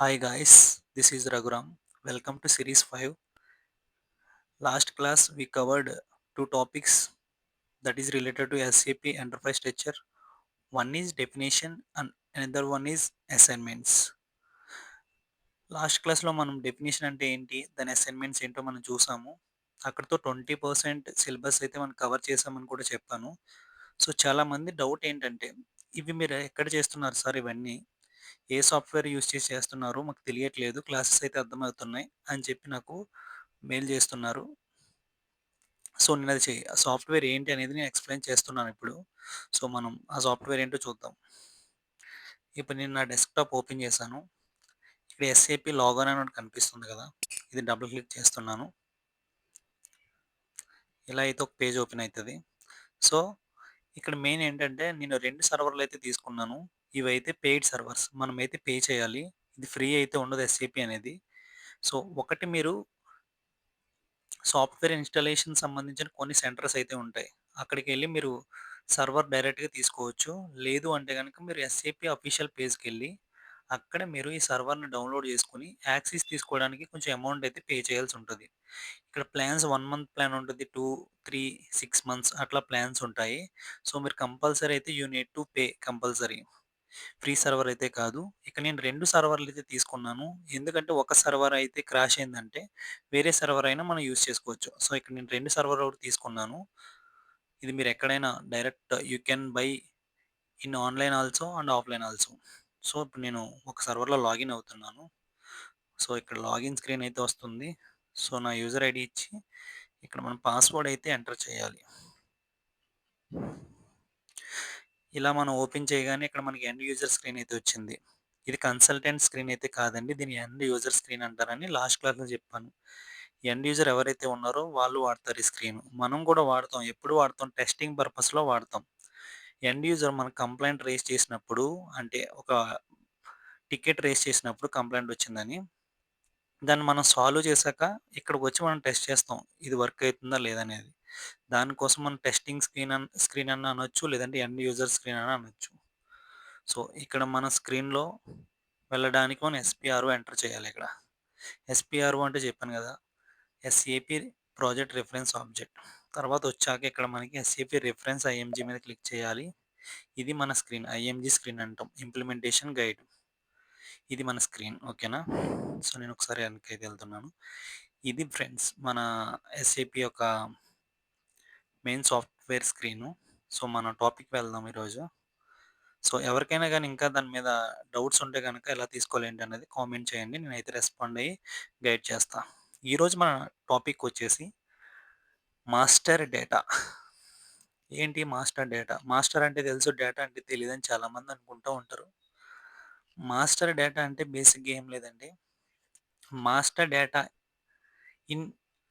Hi guys, this is Raghuram. Welcome to series 5. Last class we covered two topics that is related to SAP enterprise structure. One is definition and another one is assignments. Last క్లాస్లో మనం definition అంటే ఏంటి, దాని assignments ఏంటో మనం చూసాము. అక్కడితో 20% syllabus అయితే మనం కవర్ చేసామని కూడా చెప్పాను. సో చాలామంది డౌట్ ఏంటంటే, ఇవి మీరు ఎక్కడ చేస్తున్నారు సార్ ఇవన్నీ, ఏ సాఫ్ట్వేర్ యూస్ చేసి చేస్తున్నారు మాకు తెలియట్లేదు, క్లాసెస్ అయితే అర్థమవుతున్నాయి అని చెప్పి నాకు మెయిల్ చేస్తున్నారు. సో నేను అది ఆ సాఫ్ట్వేర్ ఏంటి అనేది నేను ఎక్స్ప్లెయిన్ చేస్తున్నాను ఇప్పుడు. సో మనం ఆ సాఫ్ట్వేర్ ఏంటో చూద్దాం. ఇప్పుడు నేను నా డెస్క్టాప్ ఓపెన్ చేశాను. ఇక్కడ ఎస్ఏపి లాగిన్ అని ఒకటి కనిపిస్తుంది కదా, ఇది డబుల్ క్లిక్ చేస్తున్నాను. ఇలా అయితే ఒక పేజ్ ఓపెన్ అవుతుంది. సో ఇక్కడ మెయిన్ ఏంటంటే, నేను రెండు సర్వర్లు అయితే తీసుకున్నాను. ఇవైతే పెయిడ్ సర్వర్స్, మనమైతే పే చేయాలి. ఇది ఫ్రీ అయితే ఉండదు ఎస్ఏపి అనేది. సో ఒకటి మీరు సాఫ్ట్‌వేర్ ఇన్‌స్టాలేషన్ సంబంధించిన కొన్ని సెంటర్స్ అయితే ఉంటాయి. అక్కడికెళ్ళి మీరు సర్వర్ డైరెక్ట్‌గా తీసుకోవచ్చు. లేదు అంటే గనక మీరు ఎస్ఏపీ అఫీషియల్ పేజ్‌కెళ్ళి అక్కడ మీరు ఈ సర్వర్‌ని డౌన్‌లోడ్ చేసుకొని యాక్సెస్ తీసుకోవడానికి కొంచెం అమౌంట్ అయితే పే చేయాల్సుంటది. ఇక్కడ ప్లాన్స్ 1 మంత్ ప్లాన్ ఉంటది. 2, 3, 6 మంత్స్ అట్లా ప్లాన్స్ ఉంటాయి. సో మీరు కంపల్సరీ అయితే you need to pay compulsory. Free server అయితే కాదు. ఇక నేను 2 సర్వర్‌లయితే తీసుకున్నాను. ఎందుకంటే ఒక సర్వర్ అయితే క్రాష్ అయిందంటే వేరే సర్వర్ అయినా మనం యూజ్ చేసుకోవచ్చు. సో ఇక్కడ నేను 2 సర్వర్‌లు ఒకటి తీసుకున్నాను. ఇది మీరు ఎక్కడైనా direct you can buy in online also and offline also. So ఇప్పుడు నేను ఒక సర్వర్‌లో లాగిన్ అవుతున్నాను. సో ఇక్కడ లాగిన్ స్క్రీన్ అయితే వస్తుంది. సో నా యూజర్ ఐడీ ఇచ్చి ఇక్కడ మనం పాస్వర్డ్ అయితే ఎంటర్ చేయాలి. ఇలా మనం ఓపెన్ చేయగానే ఇక్కడ మనకి ఎండ్ యూజర్ స్క్రీన్ అయితే వచ్చింది. ఇది కన్సల్టెంట్ స్క్రీన్ అయితే కాదండి. దీన్ని ఎండ్ యూజర్ స్క్రీన్ అంటారని లాస్ట్ క్లాస్‌లో చెప్పాను. ఎండ్ యూజర్ ఎవరైతే ఉన్నారో వాళ్ళు వాడతారు ఈ స్క్రీన్. మనం కూడా వాడతాం. ఎప్పుడు వాడతాం? టెస్టింగ్ పర్పస్‌లో వాడతాం. ఎండ్ యూజర్ మన కంప్లెయింట్ రైజ్ చేసినప్పుడు, అంటే ఒక టికెట్ రైజ్ చేసినప్పుడు కంప్లెయింట్ వచ్చిందని, దాన్ని మనం సాల్వ్ చేశాక ఇక్కడికొచ్చి మనం టెస్ట్ చేస్తాం. ఇది వర్క్ అయితుందా లేదా అనేది. దానికోసం మనం టెస్టింగ్ స్క్రీన్ అన్నా అనొచ్చు. లేదంటే ఎండ్ యూజర్ స్క్రీన్ అన్నా అనొచ్చు. సో, ఇక్కడ మన స్క్రీన్‌లో వెళ్ళడానికి మనం ఎస్‌పిఆర్‌ఓ ఎంటర్ చేయాలి ఇక్కడ. ఎస్‌పిఆర్‌ఓ అంటే చెప్పాను గదా, ఎస్ఏపీ ప్రాజెక్ట్ రిఫరెన్స్ ఆబ్జెక్ట్. తర్వాత వచ్చాక ఇక్కడ మనకి ఎస్ఏపీ రిఫరెన్స్ ఐఎంజీ మీద క్లిక్ చేయాలి. ఇది మన స్క్రీన్. ఐఎంజీ స్క్రీన్ అంటాం. Implementation guide. ఇది మన స్క్రీన్. ఓకేనా? సో, నేను ఒకసారి వెనకైతే వెళ్తున్నాను. ఇది ఫ్రెండ్స్ మన ఎస్ఏపీ యొక్క మెయిన్ సాఫ్ట్‌వేర్ స్క్రీను. సో, మన టాపిక్‌కి వెళ్దాం ఈరోజు. సో, ఎవరికైనా గాని ఇంకా దాని మీద డౌట్స్ ఉంటే గనక ఎలా తీసుకోవాలి ఏంటి అనేది కామెంట్ చేయండి. నేనైతే రెస్పాండ్ అయ్యి గైడ్ చేస్తా. ఈరోజు మన టాపిక్ వచ్చేసి మాస్టర్ డేటా. ఏంటి మాస్టర్ డేటా? మాస్టర్ అంటే తెలుసు, డేటా అంటే తెలీదని చాలామంది అనుకుంటూ ఉంటారు. మాస్టర్ డేటా అంటే బేసిక్‌గా ఏం లేదండి. Master data in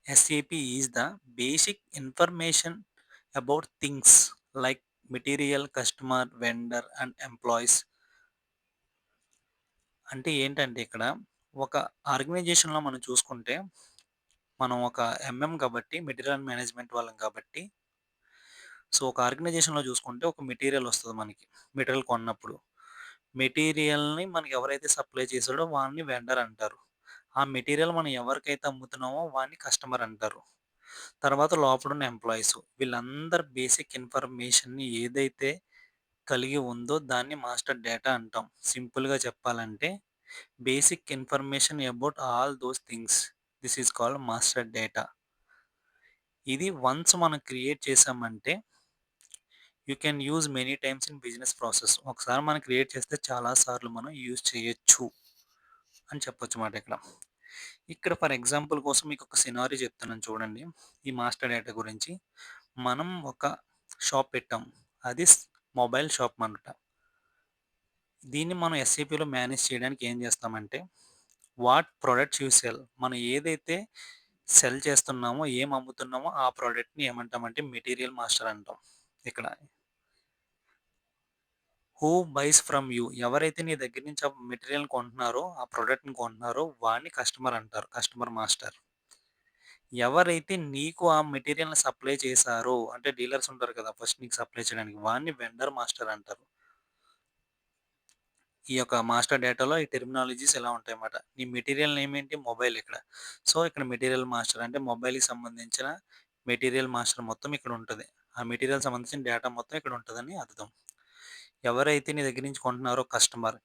SAP is the basic information about things like material, customer, vendor and employees. అంటే ఏంటంటే ఇక్కడ ఒక ఆర్గనైజేషన్‌లో మనం చూసుకుంటే, మనం ఒక కాబట్టి మెటీరియల్ మేనేజ్మెంట్ వాళ్ళం కాబట్టి, సో, ఒక ఆర్గనైజేషన్‌లో చూసుకుంటే ఒక మెటీరియల్ వస్తది మనకి. మెటీరియల్ కొన్నప్పుడు. మెటీరియల్‌ని మనకి ఎవరైతే సప్లై చేసాడో వాడిని వెండర్ అంటారు. ఆ మెటీరియల్ మనం ఎవరికైతే అమ్ముతున్నామో వాడిని కస్టమర్ అంటారు. తర్వాత లోపలున్న ఎంప్లాయీస్. వీళ్ళందరి బేసిక్ ఇన్ఫర్మేషన్‌ని ఏదైతే కలిగి ఉందో దాన్ని మాస్టర్ డేటా అంటాం. సింపుల్‌గా చెప్పాలంటే basic information about all those things. This is called master data. ఇది వన్స్ మనం క్రియేట్ చేసామంటే you can use many times in business process. ఒకసారి మనం క్రియేట్ చేస్తే చాలా సార్లు మనం యూజ్ చేయొచ్చు అని చెప్పొచ్చమాట ఇక్కడ. ఇక్కడ ఫర్ ఎగ్జాంపుల్ కోసం మీకు ఒక సినారియో చెప్తున్నాను చూడండి. ఈ మాస్టర్ డేటా గురించి. మనం ఒక షాప్ పెట్టాం. అది మొబైల్ షాప్ అనమాట. దీన్ని మనం ఎస్ఏపీలో మేనేజ్ చేయడానికి ఏం చేస్తామంటే, వాట్ ప్రొడక్ట్స్ యూ సెల్, మనం ఏదైతే సెల్ చేస్తున్నామో, ఏం అమ్ముతున్నామో ఆ ప్రొడక్ట్‌ని ఏమంటామంటే మెటీరియల్ మాస్టర్ అంటాం ఇక్కడ. హూ బైస్ ఫ్రమ్ యూ, ఎవరైతే నీ దగ్గర నుంచి ఆ మెటీరియల్‌ని కొంటున్నారో, ఆ ప్రొడక్ట్‌ని కొంటున్నారో వాడిని కస్టమర్ అంటారు. Customer master. ఎవరైతే నీకు ఆ మెటీరియల్‌ని సప్లై చేశారో, అంటే డీలర్స్ ఉంటారు కదా, ఫస్ట్ నీకు సప్లై చేయడానికి, వాడిని వెండర్ మాస్టర్ అంటారు. ఈ యొక్క మాస్టర్ డేటాలో ఈ టెర్మినాలజీస్ ఎలా ఉంటాయన్నమాట. నీ మెటీరియల్ నేమ్ ఏంటి? మొబైల్ ఇక్కడ. సో, ఇక్కడ మెటీరియల్ మాస్టర్ అంటే మొబైల్‌కి సంబంధించిన మెటీరియల్ మాస్టర్ మొత్తం ఇక్కడ ఉంటది. ఆ మెటీరియల్ సంబంధించిన డేటా మొత్తం ఇక్కడ ఉంటదని అర్థం. ఎవరైతే నీ దగ్గర నుంచి కొంటున్నారో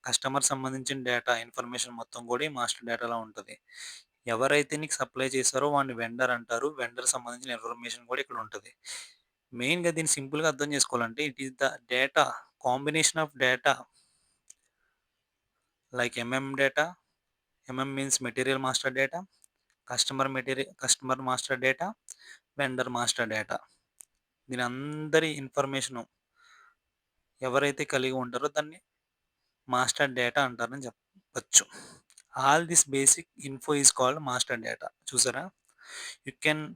కస్టమర్ సంబంధించిన డేటా ఇన్ఫర్మేషన్ మొత్తం కూడా ఈ మాస్టర్ డేటాలో ఉంటది. ఎవరైతే నీకు సప్లై చేసారో వాడిని వెండర్ అంటారు. వెండర్ సంబంధించిన ఇన్ఫర్మేషన్ కూడా ఇక్కడ ఉంటది. మెయిన్‌గా దీన్ని సింపుల్‌గా అర్థం చేసుకోవాలంటే it is the data combination of data like data, means material master data, customer master data, vendor master data. దీని అందరి ఇన్ఫర్మేషను ఎవరైతే కలిగి ఉంటారో దాన్ని మాస్టర్ డేటా అంటారని చెప్పొచ్చు. All this basic info is called master data. చూసారా? You can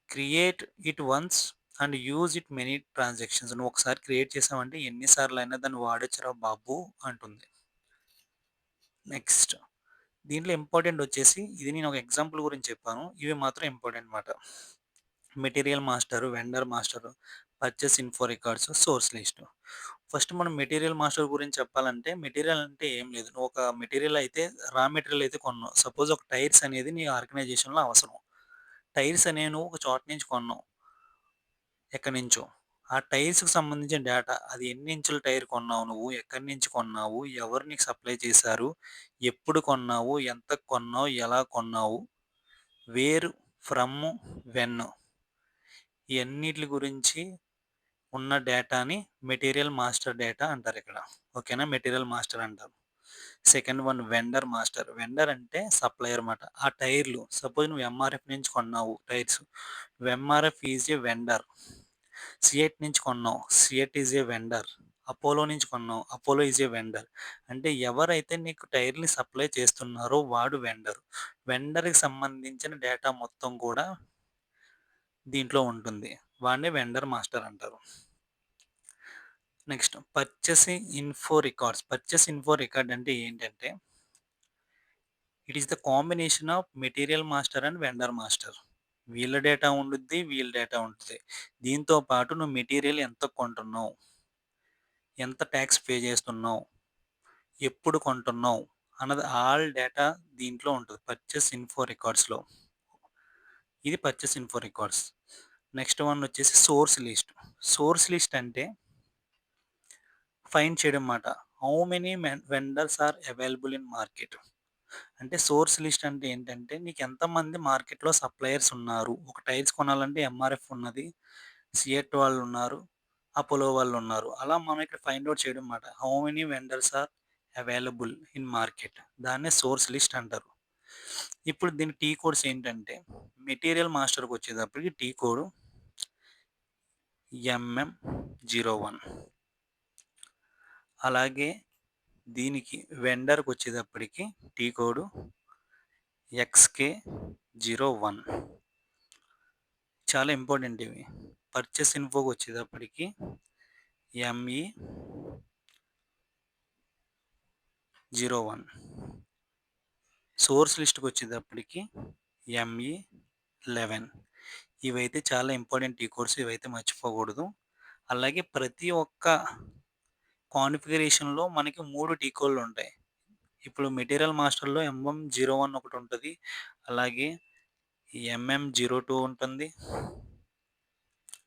create it once and use it many transactions. నువ్వు ఒకసారి క్రియేట్ చేసావంటే ఎన్ని సార్లయినా దాన్ని వాడొచ్చురా బాబు అంటుంది. నెక్స్ట్ దీంట్లో ఇంపార్టెంట్ వచ్చేసి ఇది నేను ఒక ఎగ్జాంపుల్ గురించి చెప్పాను. ఇవి మాత్రం ఇంపార్టెంట్ మాట. Material master, vendor master, purchase info records, source list. First మనం మెటీరియల్ మాస్టర్ గురించి చెప్పాలంటే మెటీరియల్ అంటే ఏం లేదు. నువ్వు ఒక మెటీరియల్ అయితే రా మెటీరియల్ అయితే కొన్నావు. సపోజ్ ఒక టైర్స్ అనేది నీ ఆర్గనైజేషన్‌లో అవసరం. టైర్స్ అనేవి నువ్వు ఒక చోట నుంచి కొన్నావు. ఎక్కడి నుంచో. ఆ టైర్స్‌కి సంబంధించిన డేటా అది ఎన్ని ఇంచుల టైర్ కొన్నావు నువ్వు? ఎక్కడి నుంచి కొన్నావు? ఎవరు నీకు సప్లై చేశారు? ఎప్పుడు కొన్నావు? ఎంతకు కొన్నావు? ఎలా కొన్నావు? వేర్, ఫ్రమ్, వెన్ ఈ అన్నిట్లి గురించి ఉన్న డేటాని మెటీరియల్ మాస్టర్ డేటా అంటారిక్కడ. ఓకేనా? మెటీరియల్ మాస్టర్ అంటారు. Second one vendor master. Vendor అంటే సప్లయర్ మాట. ఆ టైర్లు సపోజ్ నువ్వు ఎంఆర్ఎఫ్ నుంచి కొన్నావు tyres. MRF is a vendor. CEAT నుంచి కొన్నావు. CEAT is a vendor. Apollo నుంచి కొన్నావు. Apollo is a vendor. అంటే ఎవరైతే నీకు టైర్‌ని సప్లై చేస్తున్నారో వాడు వెండర్. వెండర్‌కి సంబంధించిన డేటా మొత్తం కూడా దీంట్లో ఉంటుంది. వాడిని వెండర్ మాస్టర్ అంటారు. Next purchasing info records. Purchase info record అంటే ఏంటంటే it is the combination of material master and vendor master. వీళ్ళ డేటా ఉండుద్ది. వీళ్ళ డేటా ఉంటది. దీంతో పాటు నువ్వు మెటీరియల్ ఎంత కొంటున్నావు? ఎంత టాక్స్ పే చేస్తున్నావు? ఎప్పుడు కొంటున్నావు? అన్నది ఆల్ డేటా దీంట్లో ఉంటది. పర్చేస్ ఇన్ఫో రికార్డ్స్‌లో. ఇది purchase info records. Next one వచ్చేసి సోర్స్ లిస్ట్. సోర్స్ లిస్ట్ అంటే ఫైండ్ చేయడం మాట. How many vendors are available in market. అంటే సోర్స్ లిస్ట్ అంటే ఏంటంటే నీకు ఎంతమంది మార్కెట్‌లో సప్లయర్స్ ఉన్నారు. ఒక టైల్స్ కొనాలంటే ఎంఆర్ఎఫ్ ఉన్నది. సిఎట్ వాళ్ళు ఉన్నారు. అపోలో వాళ్ళు ఉన్నారు. అలా మనం ఇక్కడ ఫైండ్ ఔట్ చేయడం మాట. How many vendors are available in market. దాన్నే సోర్స్ లిస్ట్ అంటారు. ఇప్పుడు దీని టీ కోడ్స్ ఏంటంటే మెటీరియల్ మాస్టర్‌కి వచ్చేటప్పటికి టీ కోడ్ MM01. అలాగే దీనికి వెండర్‌కి వచ్చేటప్పటికి టీ కోడ్ XK01. చాలా ఇంపార్టెంట్ ఇవి. పర్చేస్ ఇన్ఫోకి వచ్చేటప్పటికి ME01. సోర్స్ లిస్ట్‌కి వచ్చేటప్పటికి ME11. ఇవైతే చాలా ఇంపార్టెంట్ టీ కోడ్స్. ఇవైతే మర్చిపోకూడదు. అలాగే ప్రతి ఒక్క కాన్ఫిగరేషన్‌లో మనకి 3 టీ కోడ్‌లు ఉంటాయి. ఇప్పుడు మెటీరియల్ మాస్టర్‌లో MM01 ఒకటి ఉంటది. అలాగే MM02 ఉంటుంది.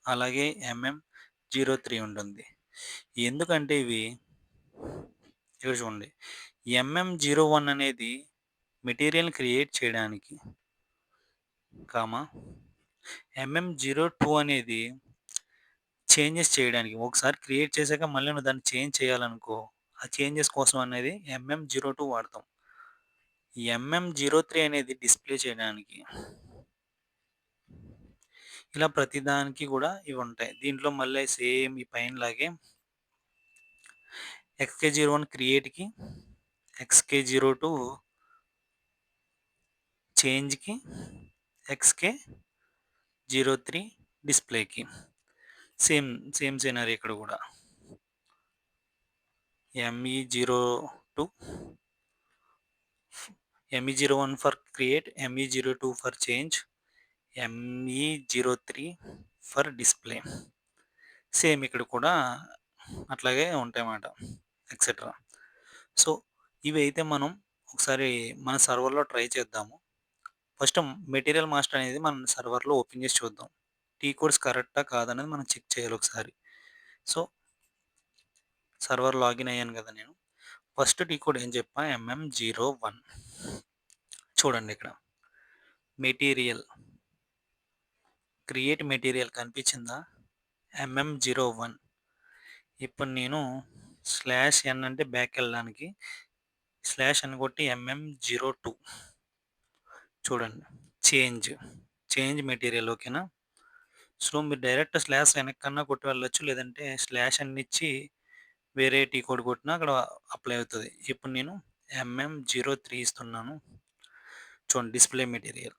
అలాగే MM03 ఉంటుంది. ఎందుకంటే ఇవి ఇక్కడ చూడండి. MM01 అనేది మెటీరియల్‌ని క్రియేట్ చేయడానికి, కామా MM02 అనేది చేంజెస్ చేయడానికి. ఒకసారి క్రియేట్ చేశాక మళ్ళీ నువ్వు దాన్ని చేంజ్ చేయాలనుకో, ఆ చేంజెస్ కోసం అనేది MM02 వాడతాం. MM03 అనేది డిస్‌ప్లే చేయడానికి. ఇలా ప్రతిదానికి కూడా ఇవుంటాయి. దీంట్లో మళ్ళీ సేమ్ ఈ పైనలాగే XK01 క్రియేట్‌కి, XK02 చేంజ్‌కి, XK03 డిస్‌ప్లేకి. సేమ్, సేమ్ సినారియో ఇక్కడ కూడా. ME02 ME01 for create, ME02 for change, ME03 for display. Same ఇక్కడ కూడా అట్లాగే ఉంటాయన్నమాట. ఎక్సెట్రా. సో, ఇవైతే మనం ఒకసారి మన సర్వర్‌లో ట్రై చేద్దాము. ఫస్ట్ మెటీరియల్ మాస్టర్ అనేది మనం సర్వర్‌లో ఓపెన్ చేసి చూద్దాం. టీ కోడ్స్ కరెక్టా కాదనేది మనం చెక్ చేయాలి ఒకసారి. సో, సర్వర్ లాగిన్ అయ్యాను కదా నేను. ఫస్ట్ టీ కోడ్ ఏం చెప్పా MM01 చూడండి ఇక్కడ. మెటీరియల్, క్రియేట్ మెటీరియల్ కనిపించిందా? MM01 ఇప్పుడు నేను /n అంటే బ్యాక్‌కెళ్ళడానికి /n కొట్టి MM02 చూడండి. చేంజ్, చేంజ్ మెటీరియల్ ఓకేనా? సో, మీరు డైరెక్ట్ స్లాష్ వెనక్కన్నా కొట్టి వెళ్ళొచ్చు. లేదంటే /n ఇచ్చి వేరే టీ కోడ్ కొట్టినా అక్కడ అప్లై అవుతది. ఇప్పుడు నేను MM03 ఇస్తున్నాను. చూడండి డిస్‌ప్లే మెటీరియల్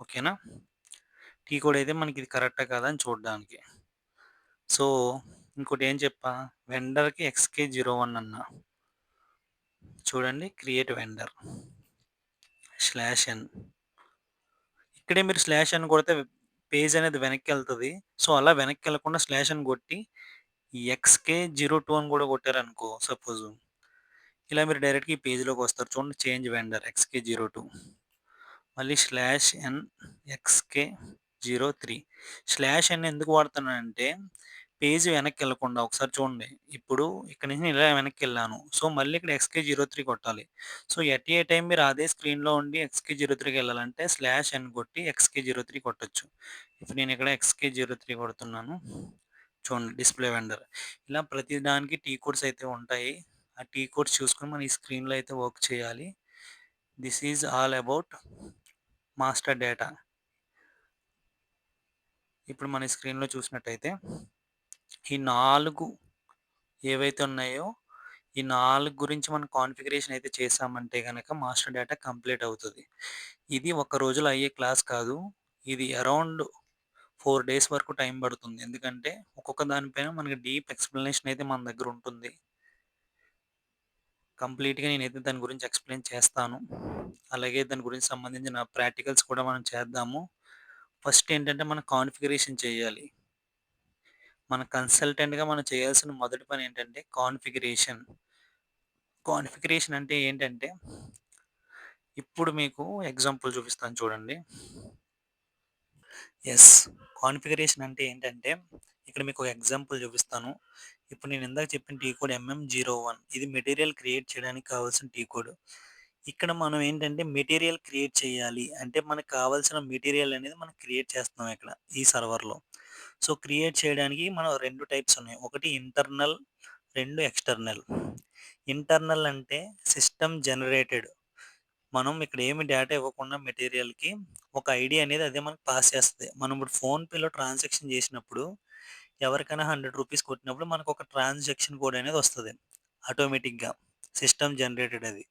ఓకేనా? టీ కోడ్ అయితే మనకి ఇది కరెక్టా కాదా అని చూడడానికి. సో, ఇంకోటి ఏం చెప్పా వెండర్‌కి XK01 అన్నా. చూడండి క్రియేట్ వెండర్ /n ఇక్కడే మీరు /n కొడితే పేజ్ అనేది వెనక్కెళ్తది. సో, అలా వెనక్కెళ్ళకుండా /n కొట్టి XK02 అని కూడా కొట్టారనుకో సపోజు, ఇలా మీరు డైరెక్ట్‌గా ఈ పేజ్‌లోకొస్తారు. చూడండి చేంజ్ వెండర్ XK02 మళ్ళీ /n XK03 /n ఎందుకు వాడుతున్నానంటే పేజ్ వెనక్కెళ్ళకుండా ఒకసారి చూడండి. ఇప్పుడు ఇక్కడి నుంచి నేను ఇలా వెనక్కెళ్ళాను. సో, మళ్ళీ ఇక్కడ XK03 కొట్టాలి. సో, ఎట్ ఏ టైమ్ మీరు అదే స్క్రీన్‌లో ఉండి XK03కి వెళ్ళాలంటే /n కొట్టి XK03 కొట్టొచ్చు. ఇప్పుడు నేను ఇక్కడ XK03 కొడుతున్నాను. చూడండి డిస్‌ప్లే వెండర్. ఇలా ప్రతి దానికి టీ కోడ్స్ అయితే ఉంటాయి. ఆ టీ కోడ్స్ చూసుకొని మనం ఈ స్క్రీన్‌లో అయితే వర్క్ చేయాలి. This is all about master data. ఇప్పుడు మన స్క్రీన్‌లో చూసినట్టయితే ఈ 4 ఏవైతే ఉన్నాయో, ఈ 4 గురించి మనం కాన్ఫిగరేషన్ అయితే చేశామంటే గనక మాస్టర్ డేటా కంప్లీట్ అవుతది. ఇది ఒక రోజులో అయ్యే క్లాస్ కాదు. ఇది అరౌండ్ 4 డేస్ వరకు టైం పడుతుంది. ఎందుకంటే ఒక్కొక్క దానిపైన మనకి డీప్ ఎక్స్‌ప్లనేషన్ అయితే మన దగ్గర ఉంటుంది. కంప్లీట్‌గా నేనైతే దాని గురించి ఎక్స్‌ప్లెయిన్ చేస్తాను. అలాగే దాని గురించి సంబంధించిన ప్రాక్టికల్స్ కూడా మనం చేద్దాము. ఫస్ట్ ఏంటంటే మనం కాన్ఫిగరేషన్ చేయాలి. మన కన్సల్టెంట్‌గా మనం చేయాల్సిన మొదటి పని ఏంటంటే కాన్ఫిగరేషన్. కాన్ఫిగరేషన్ అంటే ఏంటంటే, ఇప్పుడు మీకు ఎగ్జాంపుల్ చూపిస్తాను చూడండి. యెస్. కాన్ఫిగరేషన్ అంటే ఏంటంటే, ఇక్కడ మీకు ఒక ఎగ్జాంపుల్ చూపిస్తాను. ఇప్పుడు నేను ఇందాక చెప్పిన టీ కోడ్ MM01 ఇది మెటీరియల్ క్రియేట్ చేయడానికి కావాల్సిన టీ కోడ్. ఇక్కడ మనం ఏంటంటే మెటీరియల్ క్రియేట్ చేయాలి. అంటే మనకు కావాల్సిన మెటీరియల్ అనేది మనం క్రియేట్ చేస్తున్నాం ఇక్కడ ఈ సర్వర్‌లో. సో, క్రియేట్ చేయడానికి మనం 2 టైప్స్ ఉన్నాయి. ఒకటి ఇంటర్నల్, 2 ఎక్స్‌టర్నల్. ఇంటర్నల్ అంటే సిస్టమ్ జనరేటెడ్. మనం ఇక్కడ ఏమి డేటా ఇవ్వకుండా మెటీరియల్‌కి ఒక ఐడీ అనేది అదే మనకు పాస్ చేస్తది. మనం ఇప్పుడు ఫోన్‌పేలో ట్రాన్సాక్షన్ చేసినప్పుడు ఎవరికైనా రూ. 100 కొట్టినప్పుడు మనకొక ట్రాన్సాక్షన్ కోడ్ అనేది వస్తది. ఆటోమేటిక్‌గా. సిస్టమ్ జనరేటెడ్ అది.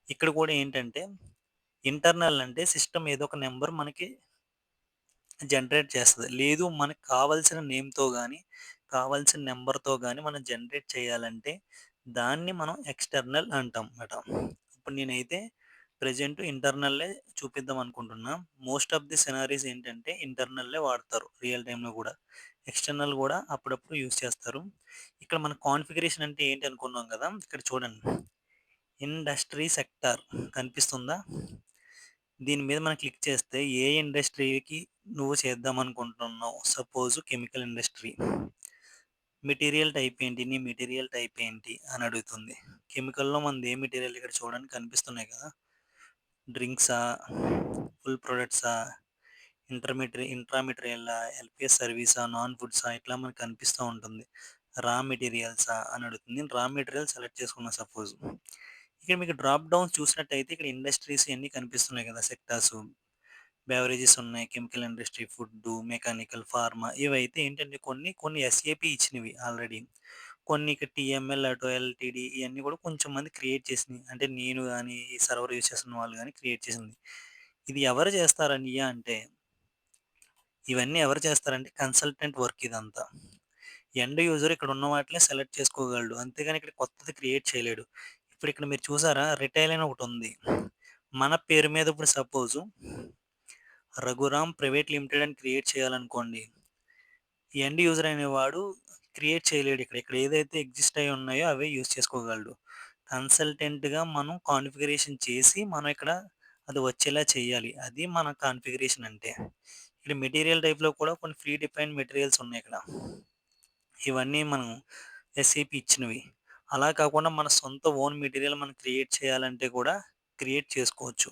ఇక్కడ కూడా ఏంటంటే ఇంటర్నల్ అంటే సిస్టమ్ ఏదో ఒక నంబర్ మనకి జనరేట్ చేస్తది. లేదు మనకు కావాల్సిన నేమ్‌తో గాని, కావాల్సిన నంబర్‌తో గాని మనం జనరేట్ చేయాలంటే దాన్ని మనం ఎక్స్‌టర్నల్ అంటాం మాట. ఇప్పుడు నేనైతే ప్రెజెంట్ ఇంటర్నల్లే చూపిద్దాం అనుకుంటున్నా. మోస్ట్ ఆఫ్ ది సినారీస్ ఏంటంటే ఇంటర్నల్లే వాడతారు రియల్ టైమ్‌లో గూడా. ఎక్స్‌టర్నల్ గూడా అప్పుడప్పుడు యూజ్ చేస్తారు. ఇక్కడ మన కాన్ఫిగరేషన్ అంటే ఏంటి అనుకున్నాం గదా! ఇక్కడ చూడండి. ఇండస్ట్రీ సెక్టార్ కనిపిస్తుందా? దీని మీద మనం క్లిక్ చేస్తే ఏ ఇండస్ట్రీకి నువ్వు చేద్దామనుకుంటున్నావు? Suppose chemical industry. Material type ఏంటి? నీ మెటీరియల్ టైప్ ఏంటి? అని అడుగుతుంది. కెమికల్‌లో మనది ఏ మెటీరియల్ ఇక్కడ చూడండి కనిపిస్తున్నాయి కదా! డ్రింక్సా? ఫుల్ ప్రొడక్ట్సా? ఇంట్రా మెటీరియలా? ఎల్‌పిఎస్ సర్వీసా? నాన్ ఫుడ్సా? ఇట్లా మనకు కనిపిస్తూ ఉంటుంది. రా మెటీరియల్సా? అని అడుగుతుంది. నేను రా మెటీరియల్ సెలెక్ట్ చేసుకున్నా సపోజ్. ఇక్కడ మీకు డ్రాప్ డౌన్స్ చూసినట్టయితే ఇక్కడ ఇండస్ట్రీస్ ఇయన్నీ కనిపిస్తున్నాయి కదా! సెక్టార్సు. బెవరేజెస్ ఉన్నాయి. Chemical industry, food, mechanical, pharma ఇవైతే ఏంటంటే కొన్ని ఎస్ఏపి ఇచ్చినవి ఆల్రెడీ. కొన్ని ఇక టీఎంఎల్, అటో ఎల్టీడీ ఇయన్నీ కూడా కొంచెం మంది క్రియేట్ చేసినయి. అంటే నేను గాని, ఈ సర్వర్ యూజ్ చేస్తున్న వాళ్ళు గాని క్రియేట్ చేసింది. ఇది ఎవరు చేస్తారయ్యా అంటే, ఇవన్నీ ఎవరు చేస్తారంటే కన్సల్టెంట్ వర్క్ ఇదంతా. ఎండ్ యూజర్ ఇక్కడ ఉన్న వాటిలే సెలెక్ట్ చేసుకోగలడు. అంతేగాని ఇక్కడ కొత్తది క్రియేట్ చేయలేడు. ఇప్పుడు ఇక్కడ మీరు చూసారా రిటైల్ అని ఒకటుంది. మన పేరు మీద ఇప్పుడు సపోజు రఘురామ్ ప్రైవేట్ లిమిటెడ్ అని క్రియేట్ చేయాలనుకోండి. ఎండ్ యూజర్ అనేవాడు క్రియేట్ చేయలేడు ఇక్కడ. ఇక్కడ ఏదైతే ఎగ్జిస్ట్ అయ్యి ఉన్నాయో అవే యూజ్ చేసుకోగలడు. కన్సల్టెంట్‌గా మనం కాన్ఫిగరేషన్ చేసి, మనం ఇక్కడ అది వచ్చేలా చేయాలి. అది మన కాన్ఫిగరేషన్ అంటే. ఇక్కడ మెటీరియల్ టైప్‌లో కూడా కొన్ని ప్రీ డిఫైన్డ్ మెటీరియల్స్ ఉన్నాయి ఇక్కడ. ఇవన్నీ మనం ఎస్ఏపి ఇచ్చినవి. అలా కాకుండా మన సొంత ఓన్ మెటీరియల్ మనం క్రియేట్ చేయాలంటే కూడా క్రియేట్ చేసుకోవచ్చు.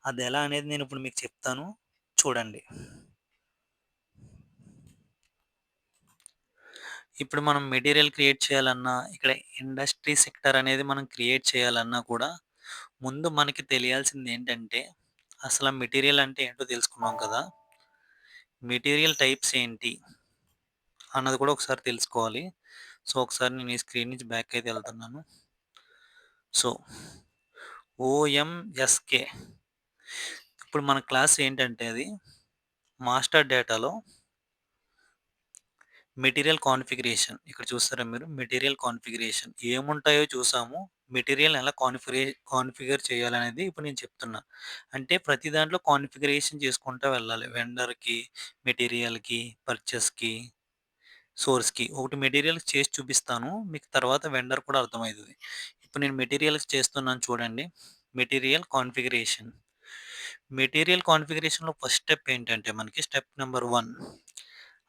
అదెలా అనేది నేనిప్పుడు మీకు చెప్తాను. చూడండి. ఇప్పుడు మనం మెటీరియల్ క్రియేట్ చేయాలన్నా, ఇక్కడ ఇండస్ట్రీ సెక్టార్ అనేది మనం క్రియేట్ చేయాలన్నా కూడా, ముందు మనకి తెలియాల్సిందేంటంటే, అసల మెటీరియల్ అంటే ఏంటో తెలుసుకున్నాం కదా! మెటీరియల్ టైప్స్ ఏంటి? అన్నది కూడా ఒకసారి తెలుసుకోవాలి. సో, ఒకసారి నేను ఈ స్క్రీన్ నుంచి బ్యాక్ అయితే ఎళ్తున్నాను. సో, ఓఎంఎస్‌కే ఇప్పుడు మన క్లాస్ ఏంటంటే అది మాస్టర్ డేటాలో మెటీరియల్ కాన్ఫిగరేషన్. ఇక్కడ చూస్తారా మీరు? మెటీరియల్ కాన్ఫిగరేషన్ ఏముంటాయో చూసాము. మెటీరియల్‌ని ఎలా కాన్ఫిగర్ చేయాలనేది ఇప్పుడు నేను చెప్తున్నా. అంటే ప్రతి దాంట్లో కాన్ఫిగరేషన్ చేసుకుంటా వెళ్ళాలి. వెండర్‌కి, మెటీరియల్‌కి, పర్చేస్‌కి, సోర్స్‌కి. ఒకటి మెటీరియల్‌కి చేసి చూపిస్తాను. మీకు తర్వాత వెండర్ కూడా అర్థమైతది. ఇప్పుడు నేను మెటీరియల్‌కి చేస్తున్నాను చూడండి. Material configuration. మెటీరియల్ కాన్ఫిగరేషన్‌లో ఫస్ట్ స్టెప్ ఏంటంటే మనకి స్టెప్ నంబర్ 1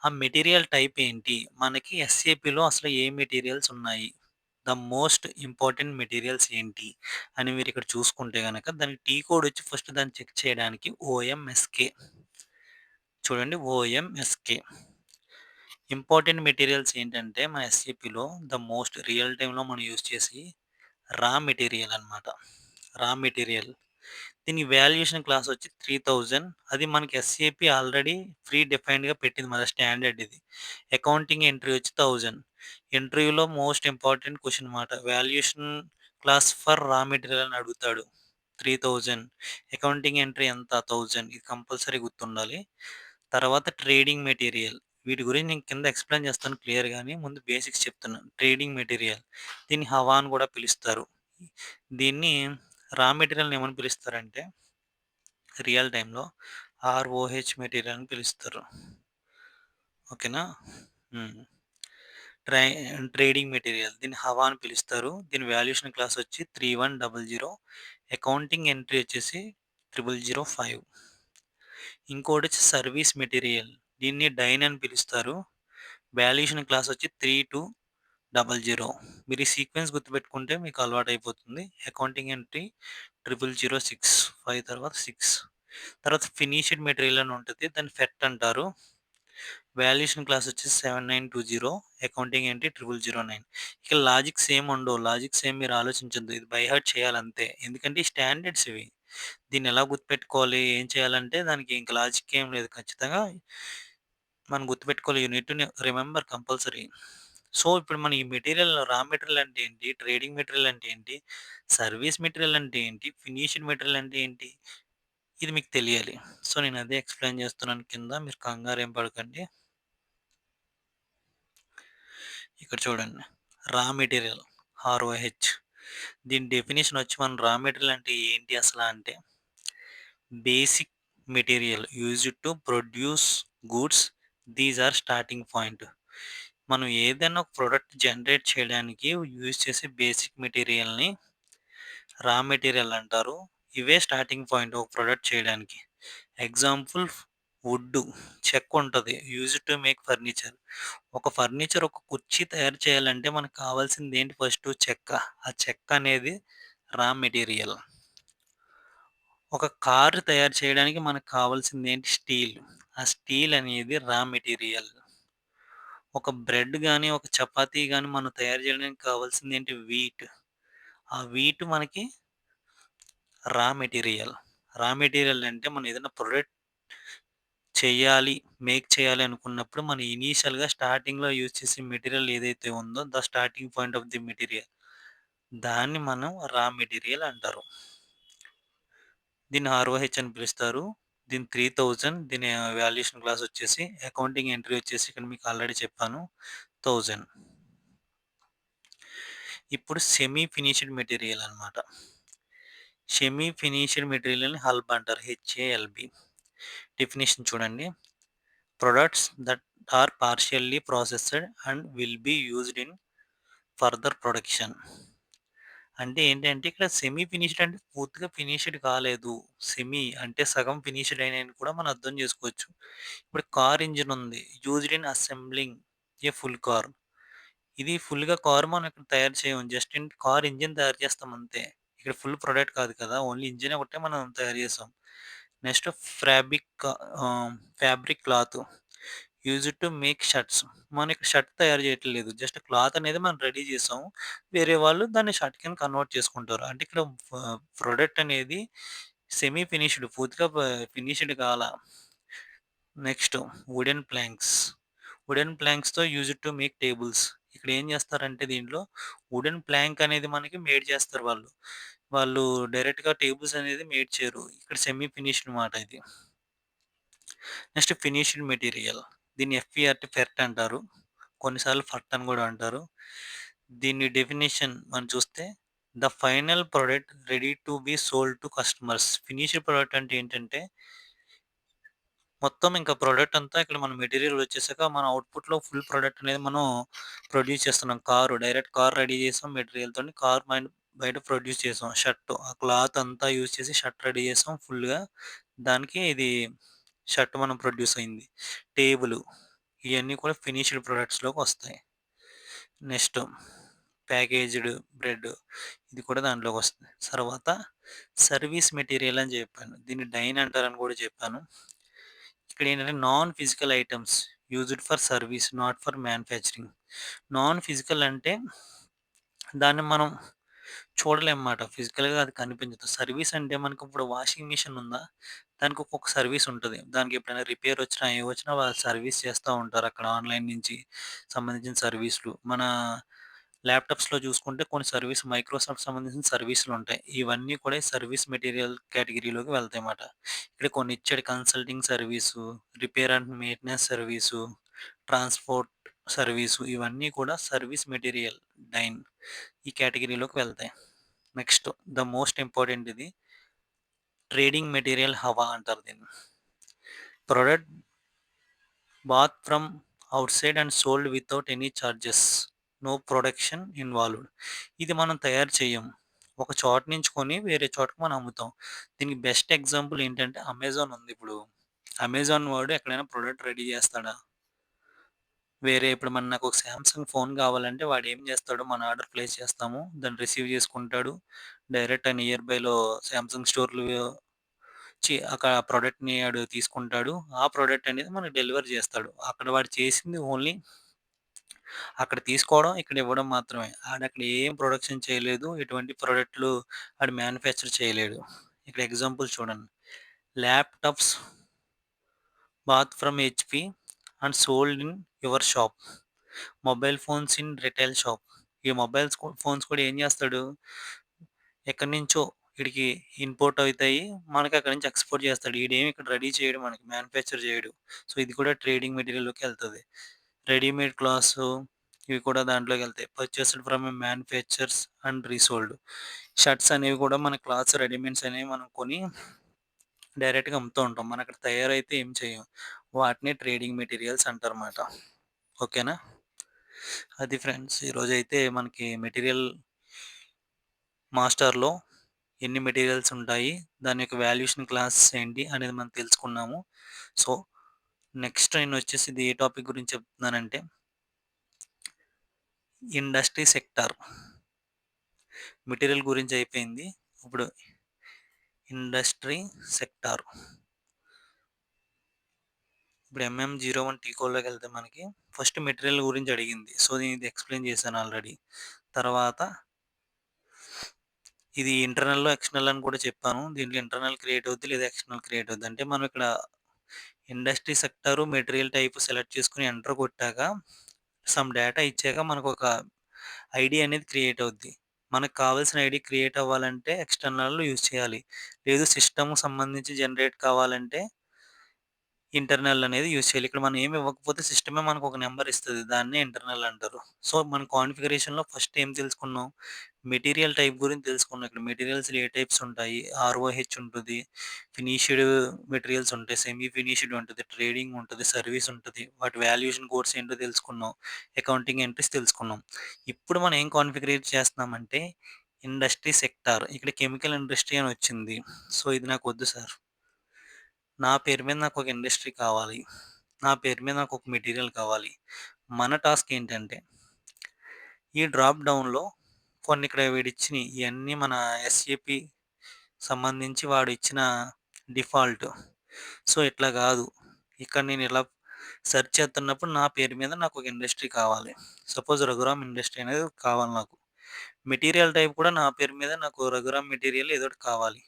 ఆ మెటీరియల్ టైప్ ఏంటి? మనకి ఎస్ఏపిలో అసలు ఏ మెటీరియల్స్ ఉన్నాయి? ద మోస్ట్ ఇంపార్టెంట్ మెటీరియల్స్ ఏంటి? అని మీరిక్కడ చూసుకుంటే గనక దానికి టీ కోడ్ వచ్చి ఫస్ట్ దాన్ని చెక్ చేయడానికి ఓఎంఎస్‌కే. చూడండి ఓఎంఎస్‌కే. ఇంపార్టెంట్ మెటీరియల్స్ ఏంటంటే మన ఎస్ఏపిలో ద మోస్ట్ రియల్ టైమ్‌లో మనం యూజ్ చేసి రా మెటీరియల్ అనమాట. Raw material. దీని వాల్యుయేషన్ క్లాస్ వచ్చి 3000 అది మనకి ఎస్ఏపి ఆల్రెడీ ప్రీ డిఫైన్డ్‌గా పెట్టింది మన స్టాండర్డ్ ఇది. అకౌంటింగ్ ఎంట్రీ వచ్చి 1000 ఇంటర్వ్యూలో మోస్ట్ ఇంపార్టెంట్ క్వెషన్ మాట. Valuation class for raw material అని అడుగుతాడు. 3000 అకౌంటింగ్ ఎంట్రీ ఎంత 1000 ఇది కంపల్సరీ గుర్తుండాలి. తర్వాత ట్రేడింగ్ మెటీరియల్ వీటి గురించి నేను కింద ఎక్స్‌ప్లెయిన్ చేస్తాను క్లియర్‌గాని ముందు బేసిక్స్ చెప్తున్నాను. ట్రేడింగ్ మెటీరియల్ దీన్ని హవా అని కూడా పిలుస్తారు. దీన్ని రా మెటీరియల్‌ని ఏమని పిలుస్తారంటే రియల్ టైమ్‌లో ఆర్ఓహెచ్ మెటీరియల్ అని పిలుస్తారు. ఓకేనా? హ్మ్. ట్రై ట్రేడింగ్ మెటీరియల్ దీన్ని హవా అని పిలుస్తారు. దీని వాల్యుయేషన్ క్లాస్ వచ్చి 3100 అకౌంటింగ్ ఎంట్రీ వచ్చేసి 0005 ఇంకోటొచ్చి సర్వీస్ మెటీరియల్ దీన్ని డైన్ అని పిలుస్తారు. వాల్యుయేషన్ క్లాస్ వచ్చి 3200 మీరు ఈ సీక్వెన్స్ గుర్తుపెట్టుకుంటే మీకు అలవాటైపోతుంది. అకౌంటింగ్ ఎంట్రీ 0006 5 తర్వాత 6 తర్వాత ఫినిష్డ్ మెటీరియల్ అని ఉంటది. దాన్ని ఫెట్ అంటారు. వాల్యుయేషన్ క్లాస్ వచ్చేసి 7920 అకౌంటింగ్ ఏంటి 0009 ఇక లాజిక్స్ ఏమి ఉండవు. లాజిక్స్ ఏమి మీరు ఆలోచించొద్దు. ఇది బై హార్ట్ చేయాలంతే. ఎందుకంటే ఈ స్టాండర్డ్స్ ఇవి. దీన్ని ఎలా గుర్తుపెట్టుకోవాలి? ఏం చేయాలంటే దానికి ఇంక లాజిక్ ఏం లేదు. ఖచ్చితంగా మనం గుర్తుపెట్టుకోవాలి. You need to remember compulsory. So, ఇప్పుడు మన ఈ మెటీరియల్ రా మెటీరియల్ అంటే ఏంటి? ట్రేడింగ్ మెటీరియల్ అంటే ఏంటి? సర్వీస్ మెటీరియల్ అంటే ఏంటి? ఫినిష్డ్ మెటీరియల్ అంటే ఏంటి? ఇది మీకు తెలియాలి. సో, నేను అదే ఎక్స్‌ప్లెయిన్ చేస్తున్నాను కింద. మీరు కంగారేం పడకండి. ఇక్కడ చూడండి. రా మెటీరియల్ ఆర్ఓహెచ్ దీని డెఫినిషన్ వచ్చి మన రా మెటీరియల్ అంటే ఏంటి అసలా అంటే basic material used to produce goods these are starting point. మనం ఏదైనా ఒక ప్రొడక్ట్ జనరేట్ చేయడానికి యూజ్ చేసే బేసిక్ మెటీరియల్‌ని రా మెటీరియల్ అంటారు. ఇవే స్టార్టింగ్ పాయింట్ ఒక ప్రొడక్ట్ చేయడానికి. ఎగ్జాంపుల్ వుడ్డు చెక్కుంటది. Used to make furniture. ఒక ఫర్నిచర్ ఒక కుర్చీ తయారు చేయాలంటే మనకు కావాల్సింది ఏంటి ఫస్టు చెక్క. ఆ చెక్క అనేది రా మెటీరియల్. ఒక కారు తయారు చేయడానికి మనకు కావాల్సింది ఏంటి స్టీల్. ఆ స్టీల్ అనేది రా మెటీరియల్. ఒక బ్రెడ్ గాని, ఒక చపాతీ గాని మనం తయారు చేయడానికి కావాల్సింది ఏంటి వీట్. ఆ వీట్ మనకి రా మెటీరియల్. రా మెటీరియల్ అంటే మనం ఏదైనా ప్రొడక్ట్ చెయ్యాలి, మేక్ చేయాలి అనుకున్నప్పుడు మనం ఇనీషియల్‌గా స్టార్టింగ్‌లో యూజ్ చేసే మెటీరియల్ ఏదైతే ఉందో the starting point of the material. దాన్ని మనం రా మెటీరియల్ అంటారు. దీన్ని ఆర్ఓహెచ్ అని పిలుస్తారు. దీని 3000 దీని వాల్యుయేషన్ క్లాస్ వచ్చేసి అకౌంటింగ్ ఎంట్రీ వచ్చేసి ఇక్కడ మీకు ఆల్రెడీ చెప్పాను 1000. ఇప్పుడు సెమీ ఫినిష్డ్ మెటీరియల్ అన్నమాట. సెమీ ఫినిష్డ్ మెటీరియల్‌ని హల్బ్ అంటారు. హెచ్ఏఎల్‌బి. డెఫినిషన్ చూడండి. Products that are partially processed and will be used in further production. అంటే ఏంటంటే ఇక్కడ సెమీ ఫినిష్డ్ అంటే పూర్తిగా ఫినిష్డ్ కాలేదు. సెమీ అంటే సగం ఫినిష్డ్ అయినని కూడా మనం అర్థం చేసుకోవచ్చు. ఇప్పుడు కార్ ఇంజిన్ ఉంది. Used in assembling A full car. ఇది ఫుల్‌గా కార్ మనం ఇక్కడ తయారు చేయము. జస్ట్ కార్ ఇంజిన్ తయారు చేస్తాం అంతే. ఇక్కడ ఫుల్ ప్రొడక్ట్ కాదు కదా! ఓన్లీ ఇంజిన్ ఒకటే మనం తయారు చేసాం. నెక్స్ట్ ఫ్రాబిక్ ఆహ్, fabric cloth used to make shirts. మనం ఇక్కడ షర్ట్ తయారు చేయట్లేదు. జస్ట్ క్లాత్ అనేది మనం రెడీ చేసాం. వేరే వాళ్ళు దాన్ని షర్ట్ కింద కన్వర్ట్ చేసుకుంటారు. అంటే ఇక్కడ ప్రొడక్ట్ అనేది సెమీ ఫినిష్డ్ పూర్తిగా ఫినిష్డ్ కాల. Next wooden planks. వుడెన్ ప్లాంక్స్‌తో యూజ్డ్ టు మేక్ టేబుల్స్. ఇక్కడ ఏం చేస్తారంటే దీంట్లో వుడెన్ ప్లాంక్ అనేది మనకి మేడ్ చేస్తారు వాళ్ళు. వాళ్ళు డైరెక్ట్‌గా టేబుల్స్ అనేది మేడ్ చేయరు. ఇక్కడ సెమీ ఫినిష్డ్ మాట ఇది. Next finished material. దీన్ని ఎఫ్‌ఈఆర్‌టి ఫెర్ట్ అంటారు. కొన్నిసార్లు ఫర్ట్ అని కూడా అంటారు. దీని డెఫినిషన్ మనం చూస్తే the final product ready to be sold to customers. Finished product అంటే ఏంటంటే మొత్తం ఇంకా ప్రొడక్ట్ అంతా ఇక్కడ మన మెటీరియల్ వచ్చేసాక మన అవుట్‌పుట్‌లో ఫుల్ ప్రొడక్ట్ అనేది మనం ప్రొడ్యూస్ చేస్తున్నాం. డైరెక్ట్ కార్ రెడీ చేసాం మెటీరియల్‌తోని కార్ బయట ప్రొడ్యూస్ చేసాం. ఆ క్లాత్ అంతా యూజ్ చేసి షర్ట్ రెడీ చేసాం ఫుల్‌గా. దానికి ఇది షర్ట్ మనం ప్రొడ్యూస్ అయింది. టేబులు ఇయన్నీ కూడా ఫినిష్డ్ ప్రొడక్ట్స్‌లోకొస్తాయి. నెక్స్ట్ ప్యాకేజ్డ్ బ్రెడ్ ఇది కూడా దాంట్లోకొస్తుంది. తర్వాత సర్వీస్ మెటీరియల్ అని చెప్పాను. దీన్ని డైన్ అంటారని కూడా చెప్పాను. ఇక్కడేంటంటే non physical items used for service not for manufacturing. Non physical అంటే దాన్ని మనం చూడలేమన్నమాట. ఫిజికల్‌గా అది కనిపించదు. సర్వీస్ అంటే మనకిప్పుడు వాషింగ్ మిషన్ ఉందా? దానికి ఒక్కొక్క సర్వీస్ ఉంటది. దానికి ఎప్పుడైనా రిపేర్ వచ్చినా, ఏవొచ్చినా వాళ్ళు సర్వీస్ చేస్తా ఉంటారు. అక్కడ ఆన్‌లైన్ నుంచి సంబంధించిన సర్వీస్‌లు. మన ల్యాప్‌టాప్స్‌లో చూసుకుంటే కొన్ని మైక్రోసాఫ్ట్ సంబంధించిన సర్వీస్‌లుంటాయి. ఇవన్నీ కూడా సర్వీస్ మెటీరియల్ కేటగిరీలోకి వెళ్తాయన్నమాట. ఇక్కడ కొన్ని ఇచ్చాడు consulting service, repair and maintenance service, transport service ఇవన్నీ కూడా సర్వీస్ మెటీరియల్ డైన్ ఈ కేటగిరీలోకి వెళ్తాయి. నెక్స్ట్ ద మోస్ట్ ఇంపార్టెంట్ ఇది ట్రేడింగ్ మెటీరియల్ హవా అంటారు దీన్ని. Product bought from outside and sold without any charges. No production involved. ఇది మనం తయారు చెయ్యం. ఒక చోట నుంచి కొని వేరే చోటకి మనం అమ్ముతాం. దీనికి బెస్ట్ ఎగ్జాంపుల్ ఏంటంటే అమెజాన్ ఉంది ఇప్పుడు. అమెజాన్ వాడు ఎక్కడైనా ప్రొడక్ట్ రెడీ చేస్తాడా? ఇప్పుడు నాకు ఒక సామ్‌సంగ్ ఫోన్ కావాలంటే వాడేం చేస్తాడు, మన ఆర్డర్ ప్లేస్ చేస్తాము. దాన్ని రిసీవ్ చేసుకుంటాడు. డైరెక్ట్ నియర్ బైలో సామ్‌సంగ్ స్టోర్‌లు అక్కడ ప్రొడక్ట్‌ని ఆడు తీసుకుంటాడు. ఆ ప్రొడక్ట్ అనేది మనకు డెలివర్ చేస్తాడు. అక్కడ వాడు చేసింది ఓన్లీ అక్కడ తీసుకోవడం, ఇక్కడ ఇవ్వడం మాత్రమే. ఆడక్కడ ఏం ప్రొడక్షన్ చేయలేదు. ఎటువంటి ప్రొడక్ట్‌లు ఆడు మ్యానుఫ్యాక్చర్ చేయలేడు. ఇక్కడ ఎగ్జాంపుల్ చూడండి. Laptops bought from HP and sold in your shop. Mobile phones in retail shop. ఈ ఫోన్స్ కూడా ఏం చేస్తాడు, ఎక్కడి నుంచో ఈడికి ఇంపోర్ట్ అవుతాయి. మనకి అక్కడి నుంచి ఎక్స్‌పోర్ట్ చేస్తాడు. ఈడేమి ఇక్కడ రెడీ చేయడు మనకి మ్యానుఫ్యాక్చర్ చేయడు. సో, ఇది కూడా ట్రేడింగ్ మెటీరియల్‌లోకెళ్తది. రెడీమేడ్ క్లాత్సు ఇవి కూడా దాంట్లోకెళ్తాయి. Purchased from a manufacturers and resold. Shirts అనేవి కూడా మన క్లాత్స్ రెడీమేడ్స్ అనేవి మనం కొని డైరెక్ట్‌గా అమ్ముతూ ఉంటాం. మనం అక్కడ తయారైతే ఏం చేయం. వాటిని ట్రేడింగ్ మెటీరియల్స్ అంటారన్నమాట. ఓకేనా? అది ఫ్రెండ్స్ ఈరోజైతే మనకి మెటీరియల్ మాస్టర్‌లో ఎన్ని మెటీరియల్స్ ఉంటాయి? దాని యొక్క వాల్యుయేషన్ క్లాసెస్ ఏంటి? అనేది మనం తెలుసుకున్నాము. సో, నెక్స్ట్ నేనొచ్చేసి ఇది ఏ టాపిక్ గురించి చెప్తున్నానంటే, ఇండస్ట్రీ సెక్టార్. మెటీరియల్ గురించి అయిపోయింది. ఇప్పుడు ఇండస్ట్రీ సెక్టార్. ఇప్పుడు ఎంఎం01 టీ కోడ్‌లోకెళ్తే మనకి ఫస్ట్ మెటీరియల్ గురించి అడిగింది. సో, నేను ఇది ఎక్స్‌ప్లెయిన్ చేశాను ఆల్రెడీ. తర్వాత ఇది ఇంటర్నల్, ఎక్స్‌టర్నల్ అని కూడా చెప్పాను. దీంట్లో ఇంటర్నల్ క్రియేట్ అవుద్ది లేదా ఎక్స్‌టర్నల్ క్రియేట్ అవుద్ది. అంటే మనం ఇక్కడ industry sector, material type select చేసుకొని ఎంటర్ కొట్టాక సమ్ డేటా ఇచ్చాక మనకొక ఐడీ అనేది క్రియేట్ అవుద్ది. మనకు కావాల్సిన ఐడీ క్రియేట్ అవ్వాలంటే ఎక్స్‌టర్నల్ యూజ్ చేయాలి. లేదు సిస్టమ్‌కి సంబంధించి జనరేట్ కావాలంటే ఇంటర్నల్ అనేది యూజ్ చేయాలి. ఇక్కడ మనం ఏమి ఇవ్వకపోతే సిస్టమే మనకు ఒక నంబర్ ఇస్తది. దాన్నే ఇంటర్నల్ అంటారు. సో, మన కాన్ఫిగరేషన్‌లో ఫస్ట్ ఏం తెలుసుకున్నాం? మెటీరియల్ టైప్ గురించి తెలుసుకున్నాం. ఇక్కడ మెటీరియల్స్‌లో ఏ టైప్స్ ఉంటాయి? ఆర్ఓహెచ్ ఉంటది. ఫినిష్డ్ మెటీరియల్స్ ఉంటాయి. సెమీ ఫినిష్డ్ ఉంటది. ట్రేడింగ్ ఉంటది. సర్వీస్ ఉంటది. వాటి వాల్యుయేషన్ కోడ్స్ ఏంటో తెలుసుకున్నాం. అకౌంటింగ్ ఎంట్రీస్ తెలుసుకున్నాం. ఇప్పుడు మనం ఏం కాన్ఫిగరేట్ చేస్తున్నామంటే ఇండస్ట్రీ సెక్టార్ ఇక్కడ కెమికల్ ఇండస్ట్రీ అని వచ్చింది. సో, ఇది నాకొద్దు సార్. నా పేరు మీద నాకొక ఇండస్ట్రీ కావాలి. నా పేరు మీద నాకొక మెటీరియల్ కావాలి. మన టాస్క్ ఏంటంటే, ఈ డ్రాప్ డౌన్‌లో కొన్ని ఇక్కడ వీడిచ్చినియి ఇయన్నీ మన ఎస్ఏపి సంబంధించి వాడిచ్చిన డిఫాల్ట్. సో, ఇట్లా గాదు. ఇక్కడ నేనిలా సెర్చ్ చేస్తున్నప్పుడు నా పేరు మీద నాకొక ఇండస్ట్రీ కావాలి. సపోజ్ 'రఘురామ్ ఇండస్ట్రీ' అనేది కావాలి నాకు. మెటీరియల్ టైప్ కూడా నా పేరు మీద నాకు 'రఘురామ్ మెటీరియల్' ఏదోకటి కావాలి.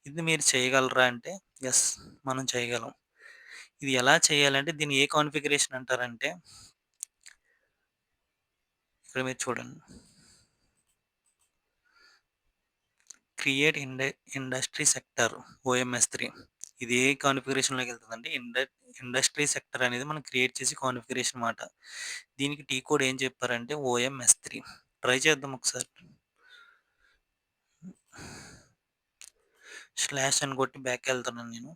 ఇది మీరు చేయగలరా అంటే, యెస్, మనం చేయగలం. ఇది ఎలా చేయాలంటే దీన్ని ఏ కాన్ఫిగరేషన్ అంటారంటే, ఇక్కడ మీరు చూడండి. క్రియేట్ ఇండస్ట్రీ సెక్టార్ ఓఎంఎస్3 ఇది ఏ కాన్ఫిగరేషన్‌లోకి ఎళ్తదంటే ఇండస్ట్రీ సెక్టార్ అనేది మనం క్రియేట్ చేసి కాన్ఫిగరేషన్ మాట. దీనికి టీ కోడ్ ఏం చెప్పారంటే ఓఎంఎస్3 ట్రై చేద్దాం ఒకసారి. స్లాష్ అని కొట్టి బ్యాక్‌కెళ్తున్నాను నేను.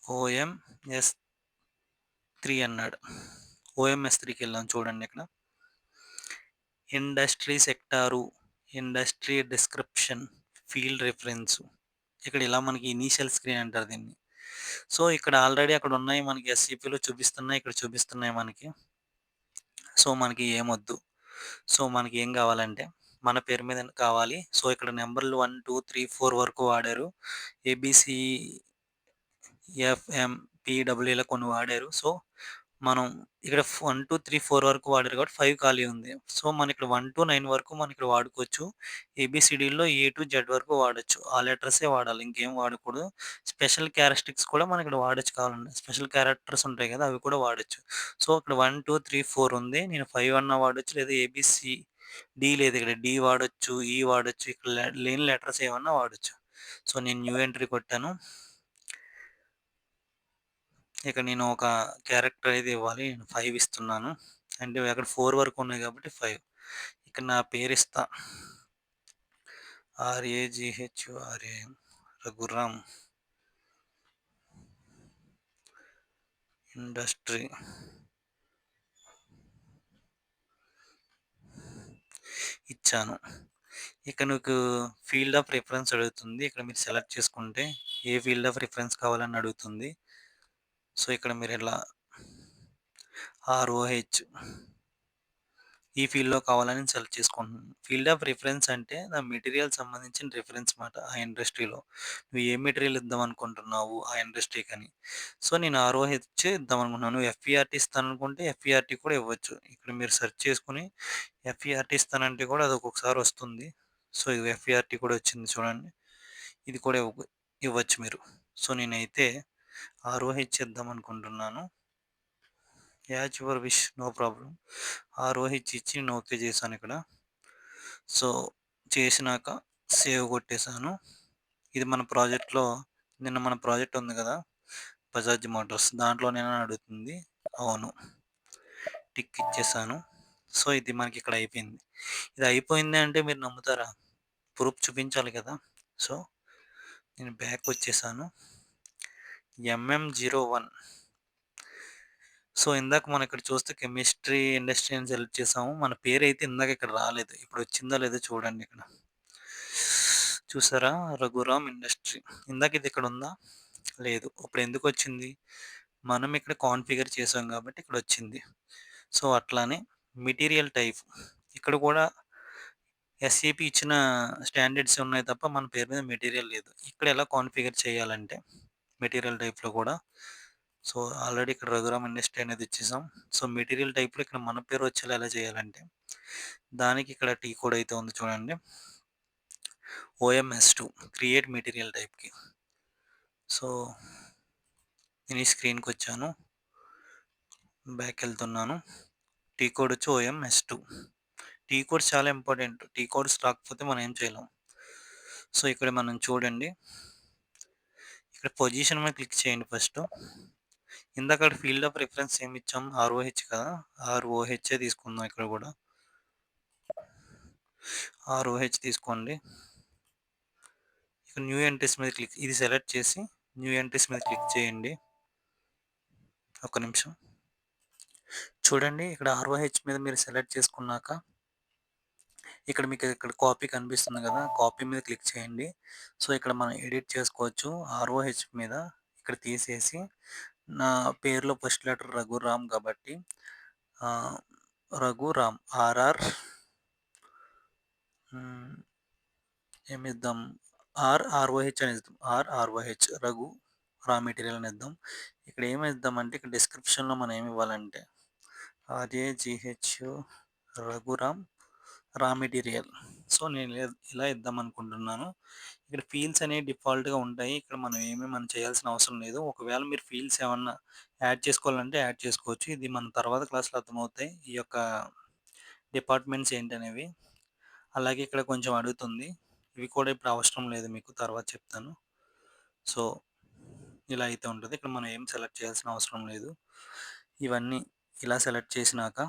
ఓఎంఎస్3 అన్నాడు. ఓఎంఎస్3కెళ్ళాం చూడండి ఇక్కడ. Industry sector, industry description, field reference. ఇక్కడ ఇలా మనకి ఇనీషియల్ స్క్రీన్ అంటారు దీన్ని. సో, ఇక్కడ ఆల్రెడీ అక్కడున్నాయి మనకి ఎస్‌సిపిలో చూపిస్తున్నాయి. ఇక్కడ చూపిస్తున్నాయి మనకి. సో, మనకి ఏమొద్దు. సో, మనకి ఏం కావాలంటే మన పేరు మీద కావాలి. సో, ఇక్కడ నంబర్‌లు 1, 2, 3, 4 వరకు వాడారు. ఏబీసీ, ఎఫ్ఎం, పీడబ్ల్యూ ఇలా కొన్ని వాడారు. సో, మనం ఇక్కడ 1, 2, 3, 4 వరకు వాడారు కాబట్టి 5 ఖాళీ ఉంది. సో, మనం ఇక్కడ 1-9 వరకు మనం ఇక్కడ వాడుకోవచ్చు. ఏబీసీడీలో ఏ టు జెడ్ వరకు వాడొచ్చు. ఆ లెటర్సే వాడాలి. ఇంకేం వాడకూడదు. స్పెషల్ క్యారెక్టరిస్టిక్స్ కూడా మనం ఇక్కడ వాడొచ్చు కావాలంటే. స్పెషల్ క్యారెక్టర్స్ ఉంటాయి కదా! అవి కూడా వాడొచ్చు. సో, ఇక్కడ 1, 2, 3, 4 ఉంది. నేను 5 అన్నా వాడొచ్చు. లేదా ఏబీసీ, డి లేదు ఇక్కడ డి వాడొచ్చు. ఈ వాడొచ్చు. ఇక్కడ లేని లెటర్స్ ఏమన్నా వాడొచ్చు. సో, నేను న్యూ ఎంట్రీ కొట్టాను. ఇక నేను ఒక క్యారెక్టర్ అయితే ఇవ్వాలి. నేను 5 ఇస్తున్నాను. అంటే అక్కడ 4 వరకు ఉన్నాయి కాబట్టి 5. ఇక్కడ నా పేరిస్తా. రాఘురామ్ రఘురామ్ ఇండస్ట్రీ. ఇచ్చాను. ఇక్కడ నీకు ఫీల్డ్ ఆఫ్ రిఫరెన్స్ అడుగుతుంది. ఇక్కడ మీరు సెలెక్ట్ చేసుకుంటే ఏ ఫీల్డ్ ఆఫ్ రిఫరెన్స్ కావాలని అడుగుతుంది. సో, ఇక్కడ మీరు ఇలా ఆర్ఓహెచ్ ఈ ఫీల్డ్‌లో కావాలని సెలెక్ట్ చేసుకుంటున్నాను. ఫీల్డ్ ఆఫ్ రిఫరెన్స్ అంటే ఆ మెటీరియల్ సంబంధించిన రిఫరెన్స్ మాట ఆ ఇండస్ట్రీలో. నువ్వు ఏ మెటీరియల్ ఇద్దాం అనుకుంటున్నావు ఆ ఇండస్ట్రీకని. సో, నేను ఆర్ఓహెచ్ ఇద్దాం అనుకుంటున్నాను. నువ్వు ఎఫ్ఈఆర్‌టీ ఇస్తాననుకుంటే ఎఫ్ఈఆర్‌టీ కూడా ఇవ్వచ్చు. ఇక్కడ మీరు సెర్చ్ చేసుకొని ఎఫ్ఈఆర్‌టీ ఇస్తానంటే కూడా అది ఒక్కొక్కసారి వస్తుంది. సో, ఇది ఎఫ్ఈఆర్‌టీ కూడా వచ్చింది చూడండి. ఇది కూడా ఇవ్వచ్చు మీరు. సో, నేనైతే ఆర్ఓహెచ్ ఇద్దాం అనుకుంటున్నాను. As your wish, no problem. ROH ఇచ్చి నేను ఓకే చేశాను ఇక్కడ. సో, చేసినాక సేవ్ కొట్టేసాను. ఇది మన ప్రాజెక్ట్‌లో నిన్న మన ప్రాజెక్ట్ ఉంది కదా! బజాజ్ మోటార్స్ దాంట్లోనేనా అని అడుగుతుంది. అవును. టిక్ ఇచ్చేసాను. సో, ఇది మనకి ఇక్కడ అయిపోయింది. ఇది అయిపోయింది అంటే మీరు నమ్ముతారా? ప్రూఫ్ చూపించాలి కదా! సో, నేను బ్యాక్ వచ్చేసాను. ఎంఎం01 సో, ఇందాక మనం ఇక్కడ చూస్తే కెమిస్ట్రీ ఇండస్ట్రీ అని సెలెక్ట్ చేసాము. మన పేరైతే ఇందాక ఇక్కడ రాలేదు. ఇప్పుడు వచ్చిందో లేదో చూడండి ఇక్కడ. చూసారా? రఘురామ్ ఇండస్ట్రీ. ఇందాక ఇది ఇక్కడ ఉందా? లేదు. ఇప్పుడు ఎందుకొచ్చింది? మనం ఇక్కడ కాన్ఫిగర్ చేసాం కాబట్టి ఇక్కడొచ్చింది. సో, అట్లానే మెటీరియల్ టైప్ ఇక్కడ కూడా ఎస్ఏపి ఇచ్చిన స్టాండర్డ్స్ ఉన్నాయి తప్ప మన పేరు మీద మెటీరియల్ లేదు. ఇక్కడ ఎలా కాన్ఫిగర్ చేయాలంటే మెటీరియల్ టైప్‌లో కూడా సో, ఆల్రెడీ ఇక్కడ 'రఘురామ్ ఇండస్ట్రీ' అనేది ఇచ్చేసాం. సో, మెటీరియల్ టైప్‌లో ఇక్కడ మన పేరు వచ్చేలా ఎలా చేయాలంటే, దానికి ఇక్కడ టీ కోడ్ అయితే ఉంది చూడండి. ఓఎంఎస్2 క్రియేట్ మెటీరియల్ టైప్‌కి. సో, నేను ఈ స్క్రీన్‌కొచ్చాను. బ్యాకెళ్తున్నాను. టీ కోడ్ వచ్చి ఓఎంఎస్2. టీ కోడ్స్ చాలా ఇంపార్టెంట్. టీ కోడ్స్ రాకపోతే మనం ఏం చేయలేం. సో, ఇక్కడ మనం చూడండి. ఇక్కడ పొజిషన్ మీద క్లిక్ చేయండి ఫస్టు. ఇందాక ఫీల్డ్ ఆఫ్ రిఫరెన్స్ ఏమిచ్చాం? ఆర్ఓహెచ్ కదా! ఆర్ఓహెచ్చే తీసుకుందాం ఇక్కడ కూడా. ఆర్ఓహెచ్ తీసుకోండి. ఇక్కడ న్యూ ఎంట్రీస్ మీద ఇది సెలెక్ట్ చేసి న్యూ ఎంట్రీస్ మీద క్లిక్ చేయండి. ఒక్క నిమిషం. చూడండి ఇక్కడ ఆర్ఓహెచ్ మీద మీరు సెలెక్ట్ చేసుకున్నాక ఇక్కడ కాపీ కనిపిస్తుంది కదా! కాపీ మీద క్లిక్ చేయండి. సో, ఇక్కడ మనం ఎడిట్ చేసుకోవచ్చు. ఆర్‌ఓహెచ్ మీద ఇక్కడ తీసేసి నా పేరులో ఫస్ట్ లెటర్ రఘురామ్ కాబట్టి ఆహ్, రఘురామ్ హ్మ్. ఏమిద్దాం? ఆర్‌ఓహెచ్ అని ఇద్దాం. రఘు రా మెటీరియల్ అని ఇద్దాం. ఇక్కడ ఏమిద్దామంటే ఇక్కడ డిస్క్రిప్షన్‌లో మనం ఏమివ్వాలంటే ఆర్‌ఏజీహెచ్ రఘురామ్ రా మెటీరియల్. సో, నేను ఇలా ఇద్దామనుకుంటున్నాను. ఇక్కడ ఫీల్డ్స్ అనేవి డిఫాల్ట్‌గా ఉంటాయి. ఇక్కడ మనం చేయాల్సిన అవసరం లేదు. ఒకవేళ మీరు ఫీల్డ్స్ ఏమన్నా యాడ్ చేసుకోవాలంటే యాడ్ చేసుకోవచ్చు. ఇది మన తర్వాత క్లాస్‌లో అర్థమవుతాయి. ఈ యొక్క డిపార్ట్మెంట్స్ ఏంటనేవి. అలాగే ఇక్కడ కొంచెం అడుగుతుంది. ఇవి కూడా ఇప్పుడు అవసరం లేదు మీకు తర్వాత చెప్తాను. సో, ఇలా అయితే ఉంటది. ఇక్కడ మనం ఏం సెలెక్ట్ చేయాల్సిన అవసరం లేదు. ఇవన్నీ ఇలా సెలెక్ట్ చేసినాక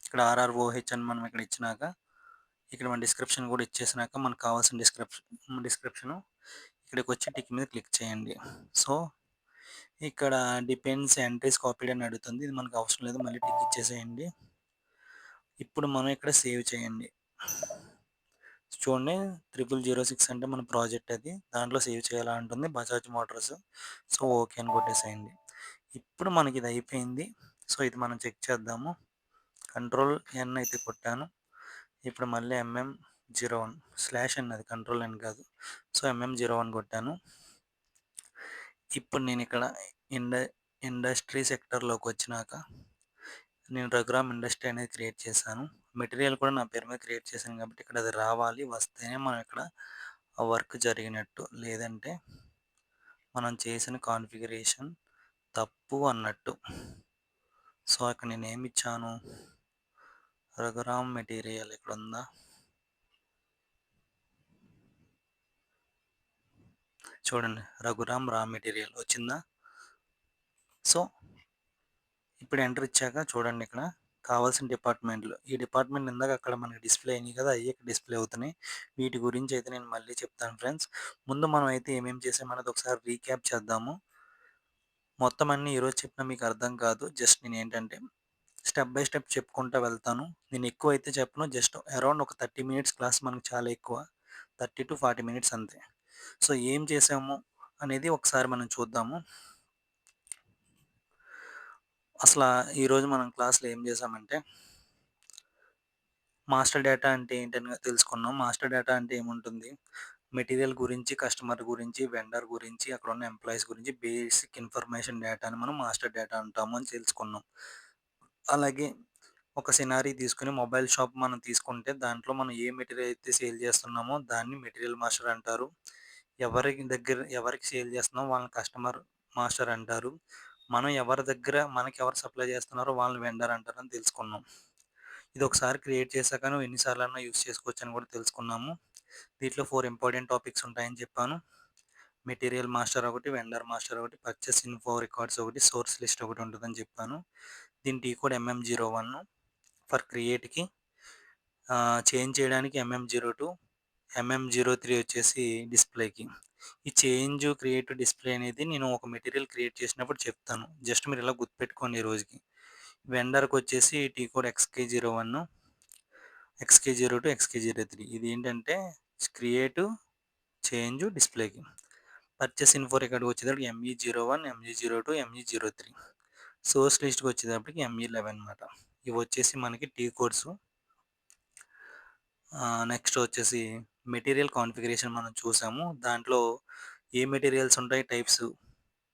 ఇక్కడ ఆర్ఆర్ఓహెచ్ అని మనం ఇక్కడ ఇచ్చినాక ఇక్కడ మన డిస్క్రిప్షన్ కూడా ఇచ్చేసినాక మనకు కావాల్సిన డిస్క్రిప్షను ఇక్కడికొచ్చి టిక్ మీద క్లిక్ చేయండి. సో, ఇక్కడ డిపెండ్స్ ఎంట్రీస్ కాపీడ్ అని అడుగుతుంది. ఇది మనకు అవసరం లేదు. మళ్ళీ టిక్ ఇచ్చేసేయండి. ఇప్పుడు మనం ఇక్కడ సేవ్ చేయండి. చూడండి 0006 అంటే మన ప్రాజెక్ట్ అది. దాంట్లో సేవ్ చేయాలా అంటుంది బజాజ్ మోటార్స్. సో, ఓకే అని కొట్టేసేయండి. ఇప్పుడు మనకి ఇది అయిపోయింది. సో, ఇది మనం చెక్ చేద్దాము. కంట్రోల్ ఎన్ అయితే కొట్టాను. ఇప్పుడు మళ్ళీ ఎంఎం01 స్లాష్ ఎన్ అది కంట్రోల్ ఎన్ కాదు. సో, ఎంఎం01 కొట్టాను. ఇప్పుడు నేను ఇక్కడ ఇండ ఇండస్ట్రీ సెక్టార్‌లోకి వచ్చినాక నేను రఘురామ్ ఇండస్ట్రీ అనేది క్రియేట్ చేశాను. మెటీరియల్ కూడా నా పేరు మీద క్రియేట్ చేశాను కాబట్టి ఇక్కడ అది రావాలి. వస్తేనే మనం ఇక్కడ ఆ వర్క్ జరిగినట్టు. లేదంటే మనం చేసిన కాన్ఫిగరేషన్ తప్పు అన్నట్టు. సో, ఇక్కడ నేనేమి ఇచ్చాను? రఘురామ్ మెటీరియల్ ఇక్కడుందా? చూడండి రఘురామ్ రా మెటీరియల్ వచ్చిందా? సో, ఇప్పుడు ఎంటర్ ఇచ్చాక చూడండి ఇక్కడ కావాల్సిన డిపార్ట్మెంట్లు. ఈ డిపార్ట్మెంట్ ఇందాక అక్కడ మనకి డిస్‌ప్లే అయినాయి కదా! అయ్యే ఇక్కడ డిస్‌ప్లే అవుతున్నాయి. వీటి గురించి అయితే నేను మళ్ళీ చెప్తాను ఫ్రెండ్స్. ముందు మనం అయితే ఏమేమి చేసామన్నది ఒకసారి రీక్యాప్ చేద్దాము. మొత్తం అన్నీ ఈరోజు చెప్పినా మీకు అర్థం కాదు. జస్ట్ నేనేంటంటే స్టెప్ బై స్టెప్ చెప్పుకుంటా వెళ్తాను. నేను ఎక్కువైతే చెప్పను. జస్ట్ అరౌండ్ ఒక 30 మినిట్స్ క్లాస్ మనకు చాలా ఎక్కువ. 30-40 మినిట్స్ అంతే. సో, ఏం చేసాము అనేది ఒకసారి మనం చూద్దాము. అసల ఈరోజు మనం క్లాస్‌లో ఏం చేసామంటే మాస్టర్ డేటా అంటే ఏంటని తెలుసుకున్నాం. మాస్టర్ డేటా అంటే ఏముంటుంది? మెటీరియల్ గురించి, కస్టమర్ గురించి, వెండర్ గురించి, అక్కడున్న ఎంప్లాయీస్ గురించి బేసిక్ ఇన్ఫర్మేషన్ డేటాని మనం మాస్టర్ డేటా అంటాము అని తెలుసుకున్నాం. అలాగే ఒక సినారీ తీసుకొని మొబైల్ షాప్ మనం తీసుకుంటే దాంట్లో మనం ఏ మెటీరియల్ అయితే సేల్ చేస్తున్నామో దాన్ని మెటీరియల్ మాస్టర్ అంటారు. ఎవరికి సేల్ చేస్తున్నామో వాళ్ళని కస్టమర్ మాస్టర్ అంటారు. మనం ఎవరి దగ్గర మనకెవరు సప్లై చేస్తున్నారో వాళ్ళని వెండర్ అంటారని తెలుసుకున్నాం. ఇదొకసారి క్రియేట్ చేశాక నువ్వు ఎన్ని సార్లన్నా యూజ్ చేసుకోవచ్చని కూడా తెలుసుకున్నాము. దీంట్లో 4 ఇంపార్టెంట్ టాపిక్స్ ఉంటాయని చెప్పాను. మెటీరియల్ మాస్టర్ ఒకటి, వెండర్ మాస్టర్ ఒకటి, పర్చేస్ ఇన్ఫో రికార్డ్స్ ఒకటి, సోర్స్ లిస్ట్ ఒకటి ఉంటదని చెప్పాను. దీని టీ కోడ్ ఎంఎం01 ఫర్ క్రియేట్‌కి చేంజ్ చేయడానికి ఎంఎం02, ఎంఎం03 వచ్చేసి డిస్‌ప్లేకి. ఈ చేంజ్, క్రియేట్, డిస్‌ప్లే అనేది నేను ఒక మెటీరియల్ క్రియేట్ చేసినప్పుడు చెప్తాను. జస్ట్ మీరు ఇలా గుర్తుపెట్టుకోండి ఈ రోజుకి. వెండర్‌కొచ్చేసి టీ కోడ్ ఎక్స్‌కే01, ఎక్స్‌కే02, ఎక్స్‌కే03 ఇది ఏంటంటే క్రియేట్, చేంజ్, డిస్‌ప్లేకి. పర్చేస్ ఇన్ఫో రికార్డ్‌కి వచ్చేటప్పటికి ఎంఈ01, ఎంఈ02, ఎంఈ03. సోర్స్ లిస్ట్‌కి వచ్చేటప్పటికి ఎంఈ11 అనమాట. ఇవి వచ్చేసి మనకి టీ కోడ్స్. నెక్స్ట్ వచ్చేసి మెటీరియల్ కాన్ఫిగరేషన్ మనం చూసాము. దాంట్లో ఏ మెటీరియల్స్ ఉంటాయి టైప్స్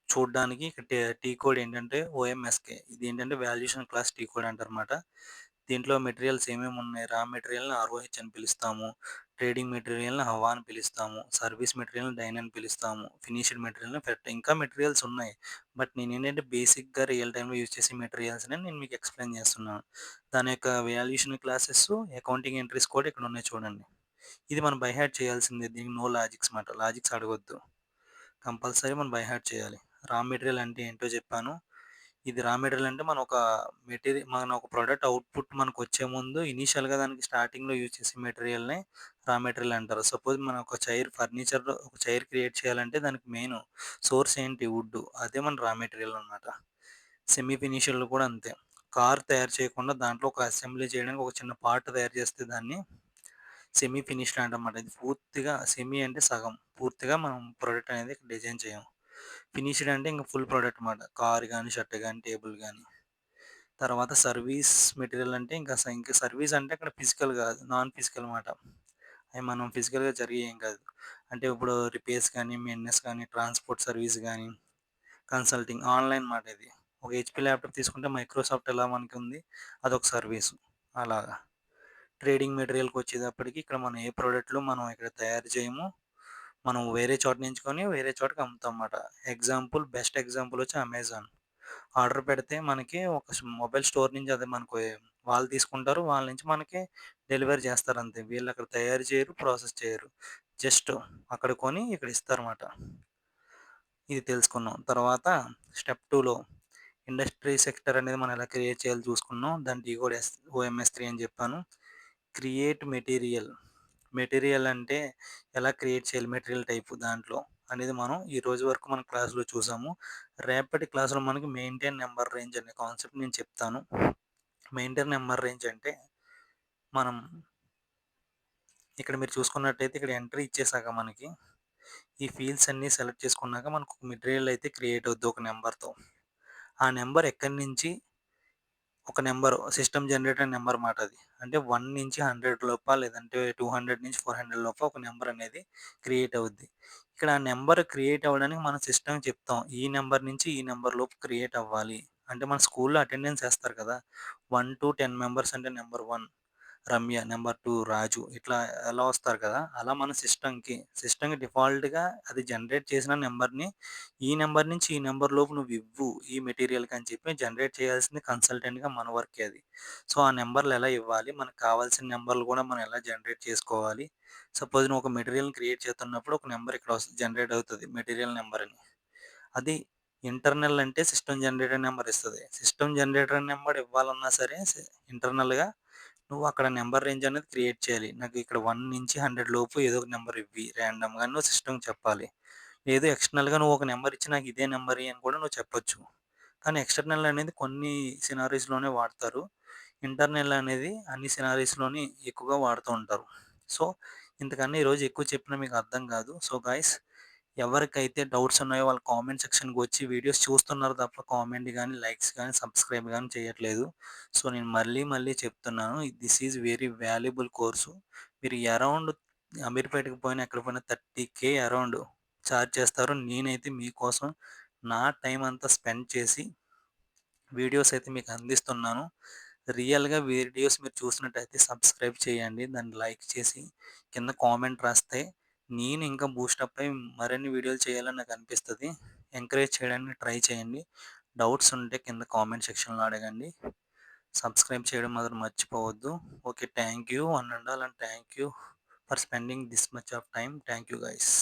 చూడ్డానికి ఇక్కడ టీ కోడ్ ఏంటంటే ఓఎంఎస్‌కే. ఇదేంటంటే వాల్యుయేషన్ క్లాస్ టీ కోడ్ అంటారన్నమాట. దీంట్లో మెటీరియల్స్ ఏమేమి ఉన్నాయి? రా మెటీరియల్‌ని ఆర్ఓహెచ్ అని పిలుస్తాము. ట్రేడింగ్ మెటీరియల్‌ని హవా అని పిలుస్తాము. సర్వీస్ మెటీరియల్‌ని డైన్ అని పిలుస్తాము. ఫినిష్డ్ మెటీరియల్‌ని ఫెట్ ఇంకా మెటీరియల్స్ ఉన్నాయి. బట్ నేనేంటంటే బేసిక్‌గా రియల్ టైమ్‌లో యూజ్ చేసే మెటీరియల్స్‌ని నేను మీకు ఎక్స్‌ప్లెయిన్ చేస్తున్నాను. దాని యొక్క వాల్యుయేషన్ క్లాసెస్, అకౌంటింగ్ ఎంట్రీస్ కూడా ఇక్కడ ఉన్నాయి చూడండి. ఇది మనం బై హార్ట్ చేయాల్సిందే. దీనికి నో లాజిక్స్ మాట. లాజిక్స్ అడగొద్దు. కంపల్సరీ మనం బై హార్ట్ చేయాలి. రా మెటీరియల్ అంటే ఏంటో చెప్పాను. ఇది రా మెటీరియల్ అంటే మన ఒక ప్రొడక్ట్ అవుట్‌పుట్ మనకొచ్చే ముందు ఇనీషియల్‌గా దానికి స్టార్టింగ్‌లో యూజ్ చేసే మెటీరియల్‌ని రా మెటీరియల్ అంటారు. సపోజ్ మనం ఒక ఫర్నిచర్‌లో ఒక చైర్ క్రియేట్ చేయాలంటే దానికి మెయిన్ సోర్స్ ఏంటి? వుడ్డు. అదే మన రా మెటీరియల్ అనమాట. సెమీ ఫినిష్డ్‌లో కూడా అంతే. కార్ తయారు చేయకుండా దాంట్లో ఒక అసెంబ్లీ చేయడానికి ఒక చిన్న పార్ట్ తయారు చేస్తే దాన్ని సెమీ ఫినిష్డ్ అంటామన్నమాట. ఇది పూర్తిగా సెమీ అంటే సగం. పూర్తిగా మనం ప్రొడక్ట్ అనేది డిజైన్ చేయము. ఫినిష్డ్ అంటే ఇంక ఫుల్ ప్రొడక్ట్ మాట. కార్ గాని, షర్ట్ గాని, టేబుల్ గాని. తర్వాత సర్వీస్ మెటీరియల్ అంటే ఇంక సర్వీస్ అంటే అక్కడ ఫిజికల్ కాదు. నాన్ ఫిజికల్ మాట. అయి మనం ఫిజికల్‌గా జరిగేయేం కాదు. అంటే ఇప్పుడు రిపేర్స్ కానీ, మెయింటెనెన్స్ కానీ, ట్రాన్స్‌పోర్ట్ సర్వీస్ గానీ, కన్సల్టింగ్ ఆన్‌లైన్ మాట ఇది. ఒక హెచ్‌పీ ల్యాప్‌టాప్ తీసుకుంటే మైక్రోసాఫ్ట్ ఎలా మనకుంది అదొక సర్వీసు. అలాగా. ట్రేడింగ్ మెటీరియల్‌కొచ్చేటప్పటికి ఇక్కడ మనం ఏ ప్రొడక్ట్‌లు మనం ఇక్కడ తయారు చేయము. మనం వేరే చోట నుంచి కొని వేరే చోటకి అమ్ముతాం మాట. బెస్ట్ ఎగ్జాంపుల్ వచ్చి అమెజాన్. ఆర్డర్ పెడితే మనకి ఒక మొబైల్ స్టోర్ నుంచి అది మనకు వాళ్ళు తీసుకుంటారు. వాళ్ళ నుంచి మనకి డెలివరీ చేస్తారంతే. వీళ్ళక్కడ తయారు చేయరు, ప్రాసెస్ చేయరు. జస్ట్ అక్కడ కొని ఇక్కడ ఇస్తారన్నమాట. ఇది తెలుసుకున్నాం. తర్వాత స్టెప్ 2లో ఇండస్ట్రీ సెక్టర్ అనేది మనం ఎలా క్రియేట్ చేయాలో చూసుకున్నాం. దాని డీకోడ్ ఓఎంఎస్ 3 అని చెప్పాను. Create material. మెటీరియల్ అంటే ఎలా క్రియేట్ చేయాలి మెటీరియల్ టైప్ దాంట్లో అనేది మనం ఈ రోజు వరకు మన క్లాస్‌లో చూసాము. రేపటి క్లాస్‌లో మనకి మెయింటైన్ నంబర్ రేంజ్ అనే కాన్సెప్ట్ నేను చెప్తాను. మెయింటైన్ నంబర్ రేంజ్ అంటే మనం ఇక్కడ మీరు చూసుకున్నట్టయితే ఇక్కడ ఎంట్రీ ఇచ్చేసాక మనకి ఈ ఫీల్డ్స్ అన్నీ సెలెక్ట్ చేసుకున్నాక మనకు ఒక మెటీరియల్ అయితే క్రియేట్ అవుద్ది ఒక నంబర్‌తో. ఆ నంబర్ ఎక్కడి నుంచి ఒక నంబర్ సిస్టమ్ జనరేటర్ నంబర్ మాట అది. అంటే 1 నుంచి 100 లోపా లేదంటే 200 నుంచి 400 లోపల ఒక నంబర్ అనేది క్రియేట్ అవుద్ది. ఇక్కడ ఆ నంబర్ క్రియేట్ అవ్వడానికి మన సిస్టమ్‌కి చెప్తాం. ఈ నంబర్ నుంచి ఈ నంబర్ లోపు క్రియేట్ అవ్వాలి. అంటే మన స్కూల్‌లో అటెండెన్స్ ఏస్తారు కదా! 1-10 మెంబర్స్ అంటే నంబర్ 1 రమ్య, నంబర్ 2 రాజు ఇట్లా ఎలా వస్తారు కదా! అలా మన సిస్టమ్‌కి డిఫాల్ట్‌గా అది జనరేట్ చేసిన నంబర్‌ని ఈ నంబర్ నుంచి ఈ నంబర్ లోపు నువ్వు ఇవ్వు ఈ మెటీరియల్‌కి అని చెప్పి జనరేట్ చేయాల్సింది కన్సల్టెంట్‌గా మన వర్కే అది. సో, ఆ నంబర్‌లు ఎలా ఇవ్వాలి? మనకు కావాల్సిన నంబర్‌లు కూడా మనం ఎలా జనరేట్ చేసుకోవాలి? సపోజ్ నువ్వు ఒక మెటీరియల్‌ని క్రియేట్ చేస్తున్నప్పుడు ఒక నంబర్ ఇక్కడ జనరేట్ అవుతది మెటీరియల్ నంబర్ అని. అది ఇంటర్నల్ అంటే సిస్టమ్ జనరేటర్ నంబర్ ఇస్తది. సిస్టమ్ జనరేటర్ నంబర్ ఇవ్వాలన్నా సరే ఇంటర్నల్‌గా నువ్వు అక్కడ నంబర్ రేంజ్ అనేది క్రియేట్ చేయాలి. నాకు ఇక్కడ 1 నుంచి 100 లోపు ఏదో ఒక నంబర్ ఇవ్వి రాండమ్‌గా అని నువ్వు సిస్టమ్‌కి చెప్పాలి. లేదు ఎక్స్టర్నల్‌గా నువ్వు ఒక నంబర్ ఇచ్చి నాకు ఇదే నంబర్ ఇయ్యి అని కూడా నువ్వు చెప్పొచ్చు. కానీ ఎక్స్టర్నల్ అనేది కొన్ని సినారీస్‌లోనే వాడతారు. ఇంటర్నల్ అనేది అన్ని సినారీస్‌లోని ఎక్కువగా వాడుతూ ఉంటారు. సో, ఇంతకన్నా ఈరోజు ఎక్కువ చెప్పినా మీకు అర్థం కాదు. సో, గైస్ ఎవరికైతే డౌట్స్ ఉన్నాయో వాళ్ళు కామెంట్ సెక్షన్‌కి వచ్చి వీడియోస్ చూస్తున్నారు తప్ప కామెంట్ గాని, లైక్స్ గాని, సబ్స్క్రైబ్ గాని చేయట్లేదు. సో, నేను మళ్ళీ మళ్ళీ చెప్తున్నాను. This is very valuable course. మీరు అరౌండ్ అమీర్‌పేటకి పోయినా, ఎక్కడికి పోయినా 30,000 అరౌండ్ చార్జ్ చేస్తారు. నేనైతే మీకోసం నా టైం అంతా స్పెండ్ చేసి వీడియోస్ అయితే మీకు అందిస్తున్నాను. రియల్‌గా వీడియోస్ మీరు చూసినట్టయితే సబ్స్క్రైబ్ చేయండి. దాన్ని లైక్ చేసి కింద కామెంట్ రాస్తే నేను ఇంకా బూస్టప్ అయ్యి మరిన్ని వీడియోలు చేయాలని నాకు అనిపిస్తది. ఎంకరేజ్ చేయడానికి ట్రై చేయండి. డౌట్స్ ఉంటే కింద కామెంట్ సెక్షన్‌లో అడగండి. సబ్స్క్రైబ్ చేయడం మాత్రం మర్చిపోవద్దు. Okay. Thank you. One and all thank you for spending this much of time. Thank you guys.